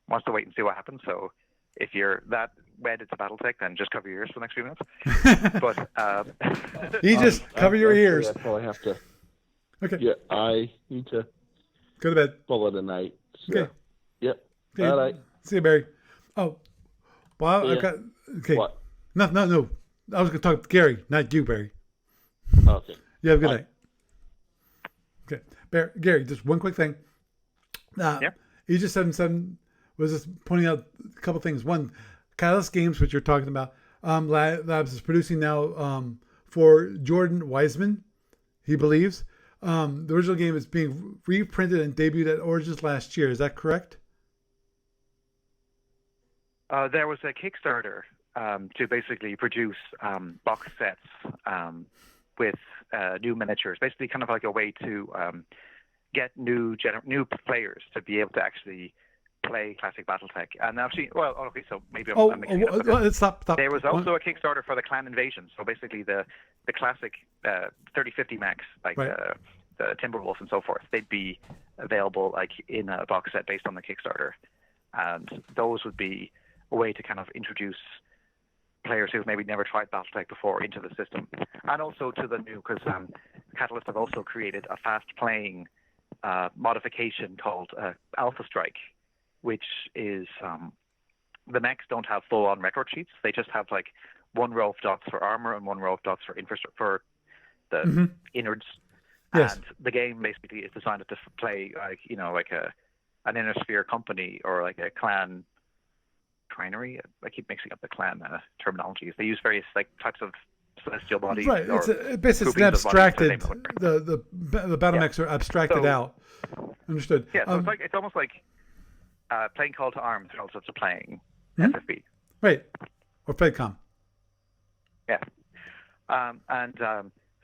wants to wait and see what happens. So if you're that wedded to Battletech, then just cover your ears for the next few minutes. But you just cover your ears. That's all I have to. Okay. Yeah, I need to go to bed. pull it a night. So. Okay. Yep. Okay. All right. See you, Barry. Oh, well, Yeah. I got okay. What? No. I was going to talk to Gary, not you, Barry. Okay. You have a good Bye. night. Okay, Gary. Just one quick thing. Yeah. Aegis 77 was just pointing out a couple things. One, Catalyst Games, which you're talking about, Labs is producing now for Jordan Wiseman, he believes. The original game is being reprinted and debuted at Origins last year. Is that correct? There was a Kickstarter to basically produce box sets with new miniatures, basically kind of like a way to get new players to be able to actually play classic Battletech. And actually, well, okay, so maybe I'm mixing it up. Let's stop. There was also a Kickstarter for the Clan Invasion. So basically the classic 3050 mechs, like right. the Timberwolf and so forth, they'd be available like in a box set based on the Kickstarter. And those would be a way to kind of introduce players who've maybe never tried Battletech before into the system. And also to the new, because Catalyst have also created a fast-playing modification called Alpha Strike, which is the mechs don't have full-on record sheets. They just have like one row of dots for armor and one row of dots for infrastructure, for the innards. Yes. And the game basically is designed to play like, you know, like an inner sphere company or like a clan trinary. I keep mixing up the clan terminologies. They use various like types of celestial bodies. Right. It's basically an abstracted. The battle mechs are abstracted out. Understood. Yeah. So it's almost like playing Call to Arms relative to playing SFB. Right. Or FedCom. Yeah.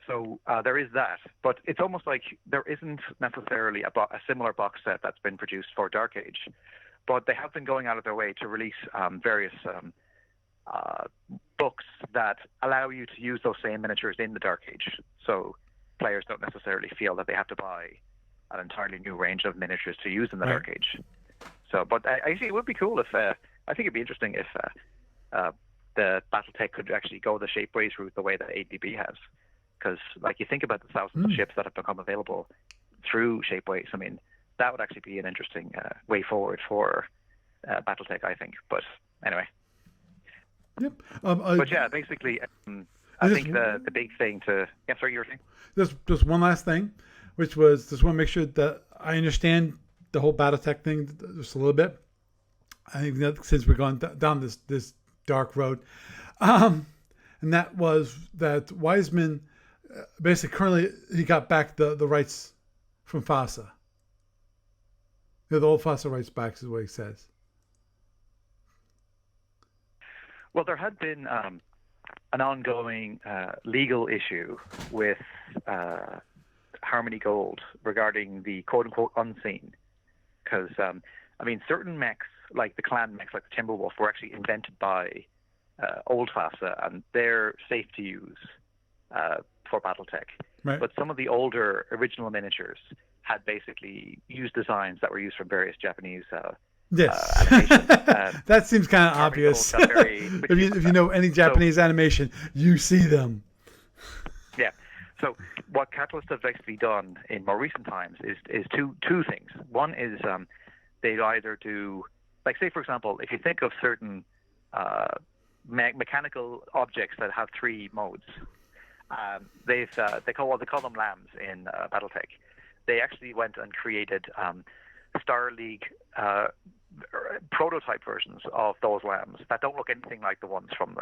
So there is that, but it's almost like there isn't necessarily a similar box set that's been produced for Dark Age, but they have been going out of their way to release various books that allow you to use those same miniatures in the Dark Age. So players don't necessarily feel that they have to buy an entirely new range of miniatures to use in the Right. Dark Age. So, but actually, it would be cool if I think it'd be interesting if the BattleTech could actually go the Shapeways route the way that ADB has, because like you think about the thousands of ships that have become available through Shapeways. I mean, that would actually be an interesting way forward for BattleTech, I think. But anyway. Yep. But yeah, basically, I just- think the big thing to... Yeah, sorry, you were saying? Just one last thing, which was just want to make sure that I understand the whole BattleTech thing just a little bit. I think that since we're going down this dark road, and that was that Wiseman basically currently he got back the rights from FASA. The old FASA rights back is what he says. Well, there had been an ongoing legal issue with Harmony Gold regarding the quote-unquote unseen. Because, I mean, certain mechs, like the clan mechs, like the Timberwolf, were actually invented by old FASA, and they're safe to use for BattleTech. Right. But some of the older original miniatures had basically used designs that were used from various Japanese Yes, animation. that seems kind of Harmony obvious. Gold got very if you know any Japanese animation, you see them. Yeah. So what Catalyst have basically done in more recent times is two things. One is they either do, like, say for example, if you think of certain mechanical objects that have three modes, they call them lambs in BattleTech. They actually went and created Star League prototype versions of those lambs that don't look anything like the ones from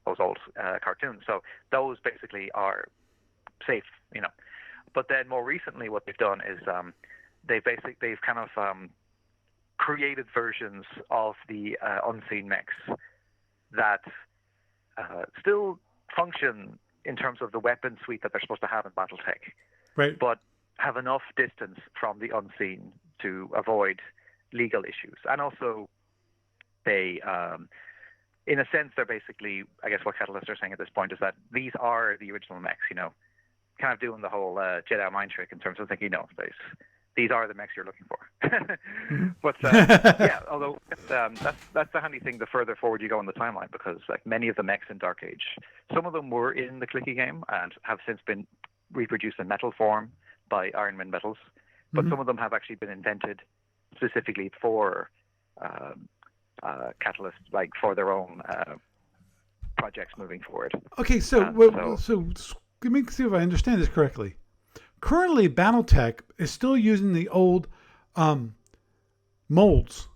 those old cartoons. So those basically are safe, you know. But then more recently, what they've done is they've kind of created versions of the unseen mechs that still function in terms of the weapon suite that they're supposed to have in BattleTech, Right. but have enough distance from the unseen to avoid legal issues. And also, they, in a sense, they're basically, I guess what Catalyst are saying at this point is that these are the original mechs, you know, kind of doing the whole Jedi mind trick in terms of thinking, no, these are the mechs you're looking for. But yeah, although that's the handy thing the further forward you go in the timeline, because like many of the mechs in Dark Age, some of them were in the Clicky game and have since been reproduced in metal form by Iron Man Metals, but some of them have actually been invented specifically for Catalyst, like for their own projects moving forward. Okay, so let me see if I understand this correctly. Currently, BattleTech is still using the old molds.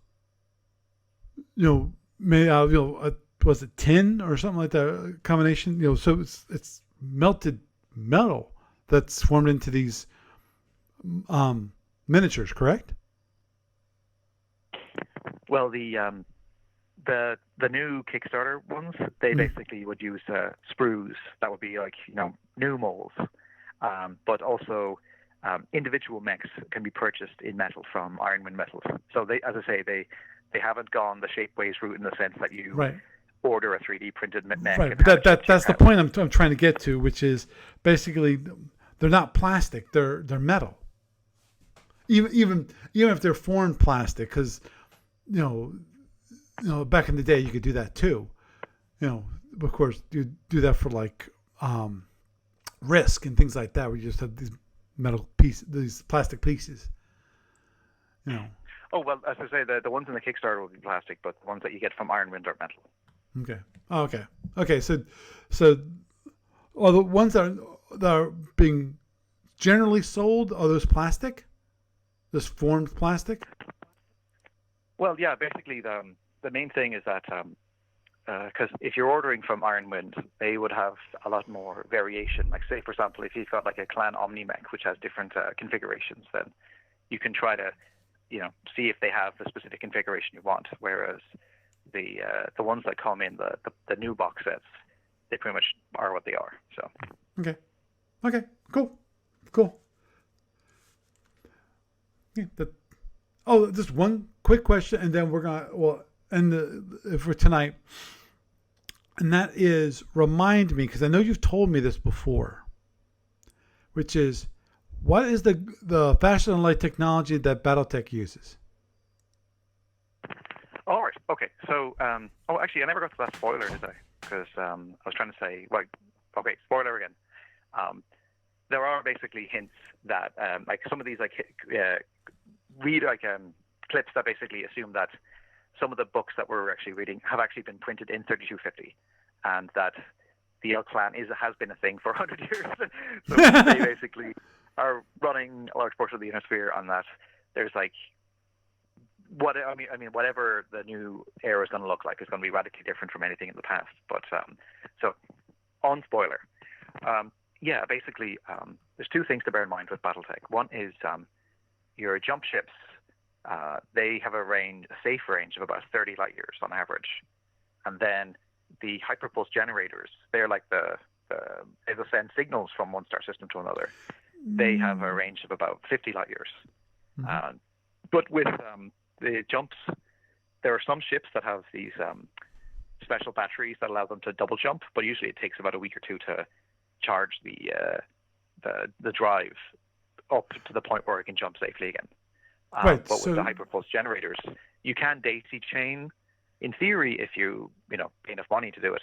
Was it tin or something like that? A combination. So it's melted metal that's formed into these miniatures, correct? Well, the new Kickstarter ones, they basically would use sprues that would be like new molds, but also individual mechs can be purchased in metal from Iron Man Metals. So they, as I say, they haven't gone the Shapeways route in the sense that you order a 3D printed mech. Right, but that's the point I'm trying to get to, which is basically they're not plastic; they're metal. Even if they're formed plastic, because back in the day you could do that too. Of course you do that for like Risk and things like that, where you just have these metal pieces, these plastic pieces. Oh well, as I say, the ones in the Kickstarter will be plastic, but the ones that you get from Iron Wind are metal. Okay. Oh, okay. So, all the ones that are being generally sold, are those plastic? Just formed plastic? Well, yeah. Basically, the main thing is that because if you're ordering from Iron Wind, they would have a lot more variation. Like, say, for example, if you've got like a Clan Omni-Mech, which has different configurations, then you can try to, see if they have the specific configuration you want. Whereas the ones that come in the new box sets, they pretty much are what they are. So. Okay. Cool. Yeah. Just one quick question, and then we're gonna for tonight, and that is, remind me, because I know you've told me this before, which is, what is the faster than light technology that Battletech uses? All right. Okay. So, actually, I never got to that spoiler, did I? Because I was trying to say, like, okay, spoiler again. There are basically hints that, like, some of these, like, clips that basically assume that some of the books that we're actually reading have actually been printed in 3250, and that the Elk Clan has been a thing for 100 years. So they basically are running a large portion of the Innersphere on that. There's like, whatever the new era is going to look like is going to be radically different from anything in the past. But so, on spoiler, basically, there's two things to bear in mind with Battletech. One is your jump ships. They have a safe range of about 30 light years on average, and then the hyperpulse generators. They're like they will send signals from one star system to another. They have a range of about 50 light years. Mm-hmm. But with the jumps, there are some ships that have these special batteries that allow them to double jump, but usually it takes about a week or two to charge the drive up to the point where it can jump safely again. Right. But with the hyperpulse generators, you can daisy chain. In theory, if you pay enough money to do it,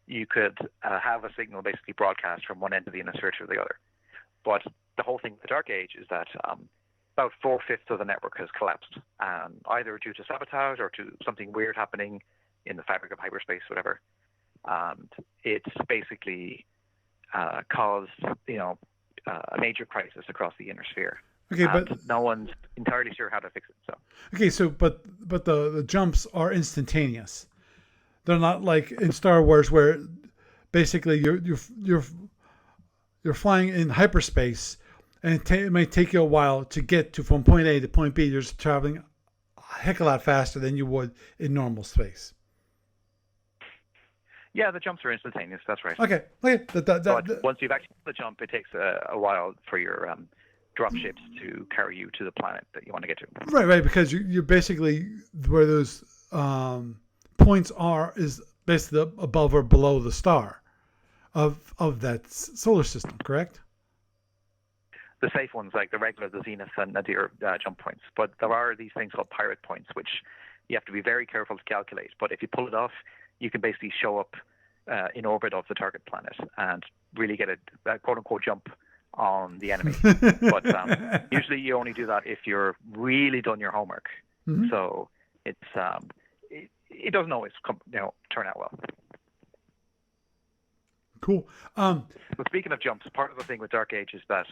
you could have a signal basically broadcast from one end of the Innersphere to the other. But the whole thing with the Dark Age is that about 4/5 of the network has collapsed, either due to sabotage or to something weird happening in the fabric of hyperspace, whatever. And it's basically caused a major crisis across the Innersphere. Okay, and but no one's entirely sure how to fix it. So okay, so but the jumps are instantaneous. They're not like in Star Wars where basically you're flying in hyperspace, and it may take you a while to get from point A to point B. You're just traveling a heck of a lot faster than you would in normal space. yeah, the jumps are instantaneous. That's right. Okay. But once you've actually done the jump, it takes a while for your drop ships to carry you to the planet that you want to get to. Right, because you're basically where those points are is basically above or below the star of that solar system, correct? The safe ones, like the Zenith and Nadir jump points. But there are these things called pirate points, which you have to be very careful to calculate. But if you pull it off, you can basically show up in orbit of the target planet and really get a quote-unquote jump on the enemy. But usually you only do that if you're really done your homework. Mm-hmm. So it's it doesn't always turn out well. Cool. But speaking of jumps, part of the thing with Dark Age is that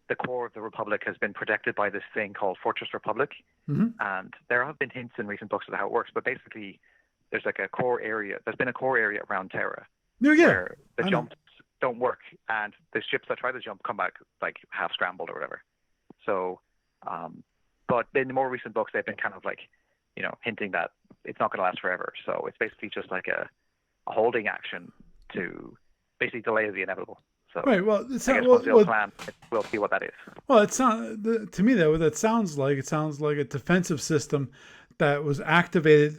the core of the Republic has been protected by this thing called Fortress Republic. Mm-hmm. And there have been hints in recent books of how it works, but basically there's like a core area. There's been a core area around Terra where the jumps don't work, and the ships that try to jump come back like half scrambled or whatever. So, but in the more recent books, they've been kind of like, hinting that it's not going to last forever. So it's basically just like a holding action to basically delay the inevitable. So right. Well, once the plan, we'll see what that is. Well, it sounds to me that sounds like a defensive system that was activated,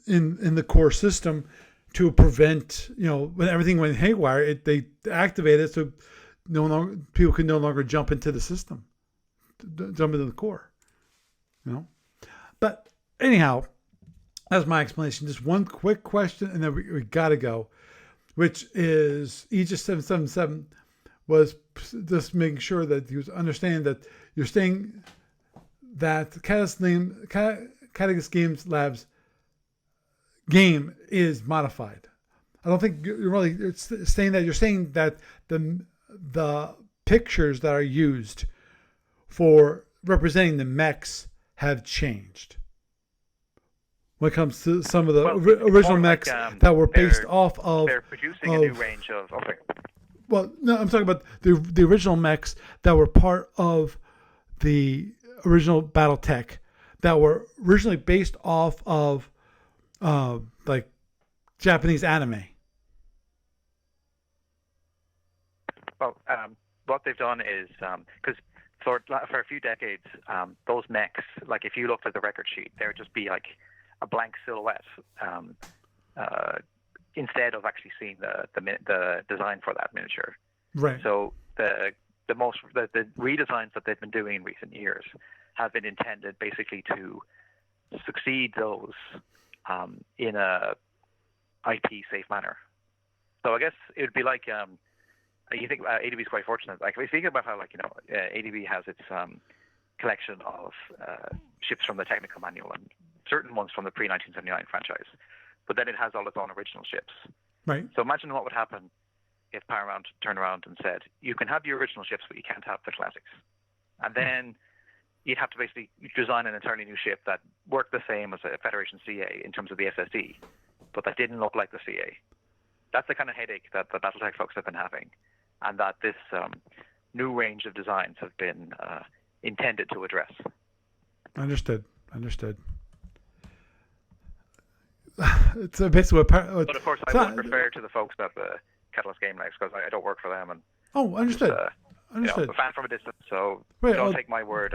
in the core system to prevent, when everything went haywire. They activated it so people could no longer jump into the system, jump into the core. But anyhow, that's my explanation. Just one quick question, and then we gotta go. Which is Aegis 777 was just making sure that you understand that you're saying that Catalyst Games Labs game is modified. I don't think you're really saying that. You're saying that the pictures that are used for representing the mechs have changed. When it comes to some of the original mechs that were based off of... They're producing a new range of... Okay. Well, no, I'm talking about the original mechs that were part of the original Battletech that were originally based off of like Japanese anime. Well, what they've done is... because for a few decades, those mechs, like if you looked at the record sheet, there would just be like a blank silhouette instead of actually seeing the design for that miniature. Right. So the the redesigns that they've been doing in recent years have been intended basically to succeed those in a IP safe manner. So I guess it would be like you think ADB is quite fortunate. Like if you think about how ADB has its collection of ships from the technical manual and certain ones from the pre-1979 franchise, but then it has all its own original ships. Right. So imagine what would happen if Paramount turned around and said, you can have your original ships, but you can't have the classics. And then you'd have to basically design an entirely new ship that worked the same as a Federation CA in terms of the SSD, but that didn't look like the CA. That's the kind of headache that the Battletech folks have been having, and that this new range of designs have been intended to address. Understood. It's basically but of course, I would refer to the folks at the Catalyst Game Labs because I don't work for them. And understood. Understood. A fan from a distance, so don't take my word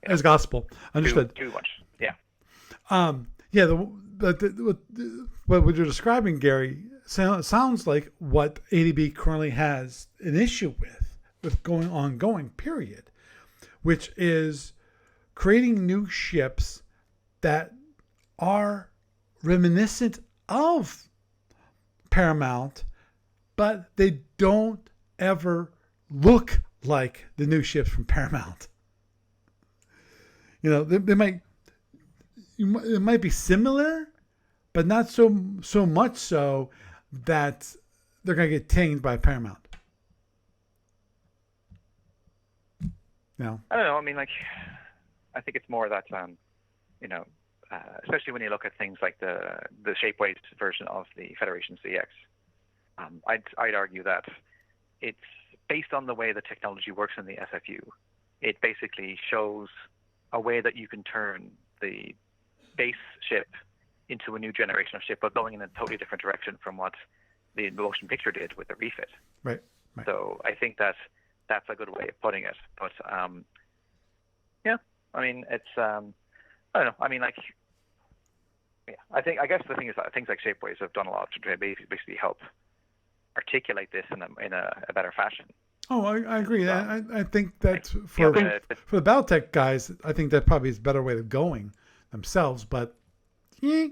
as gospel. Understood. Too much. Yeah. What you're describing, Gary, sounds like what ADB currently has an issue with ongoing, period, which is creating new ships that are reminiscent of Paramount, but they don't ever look like the new ships from Paramount. They might. It might be similar, but not so much so that they're going to get tamed by Paramount. No. I don't know. I mean, I think it's more that, especially when you look at things like the Shapeways version of the Federation CX, I'd argue that it's based on the way the technology works in the SFU. It basically shows a way that you can turn the base ship into a new generation of ship, but going in a totally different direction from what the motion picture did with the refit. Right. So I think that's a good way of putting it. But I mean, it's I don't know. I mean, I guess the thing is that things like Shapeways have done a lot to basically help articulate this in a better fashion. Oh, I agree. I think that for the Battletech guys, I think that probably is a better way of going themselves. But, to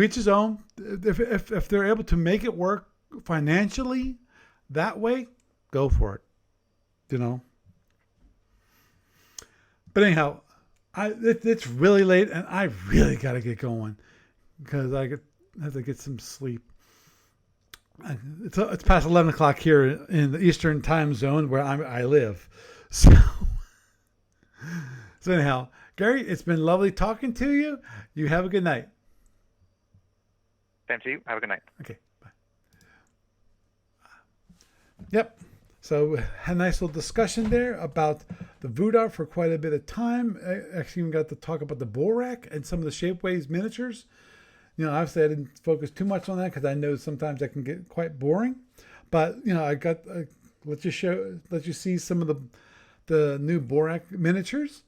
each his own. If they're able to make it work financially that way, go for it. But anyhow, it's really late, and I really got to get going because I have to get some sleep. It's past 11 o'clock here in the Eastern time zone where I live. So anyhow, Gary, it's been lovely talking to you. You have a good night. Same to you. Have a good night. Okay, bye. Yep. So had a nice little discussion there about the Vudar for quite a bit of time. I actually even got to talk about the Borak and some of the Shapeways miniatures. Obviously I didn't focus too much on that because I know sometimes that can get quite boring. But I got let you see some of the new Borak miniatures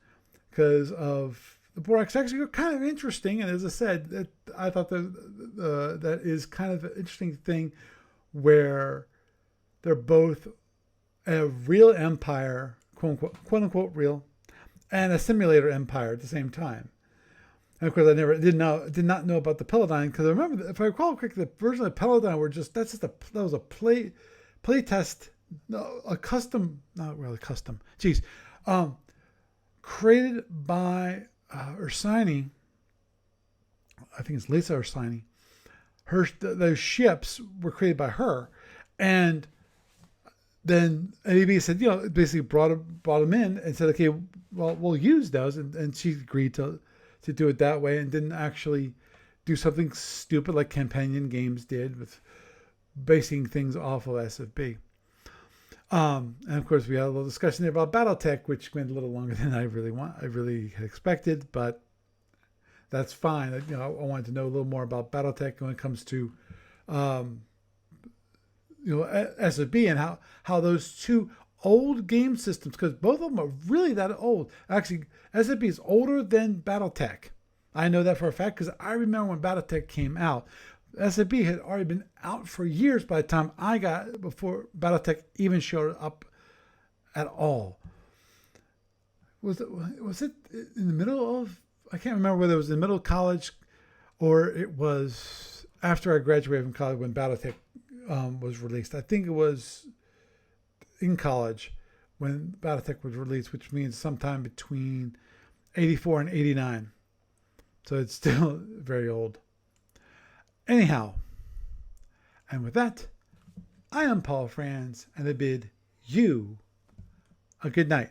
because of the Borak's actually kind of interesting. And as I said, I thought that is kind of an interesting thing where they're both a real empire, quote unquote real, and a simulator empire at the same time. And of course, I did not know about the Paladin because I remember, if I recall correctly, the version of the Paladin that was a play test, a custom, not really custom. Geez, created by Ursini. I think it's Lisa Ursini. Those ships were created by her, and then ADB said, basically brought them in and said, okay, well, we'll use those, and she agreed to do it that way and didn't actually do something stupid like Companion Games did with basing things off of SFB. And of course, we had a little discussion there about Battletech, which went a little longer than I really had expected, but that's fine. I wanted to know a little more about Battletech when it comes to SFB and how those two old game systems, because both of them are really that old. Actually, SFB is older than Battletech. I know that for a fact because I remember when Battletech came out. SFB had already been out for years by the time I got, before Battletech even showed up at all. Was it in the middle of, I can't remember whether it was in the middle of college or it was after I graduated from college when Battletech was released. I think it was in college when Battletech was released, which means sometime between 84 and 89. So it's still very old. Anyhow, and with that, I am Paul Franz, and I bid you a good night.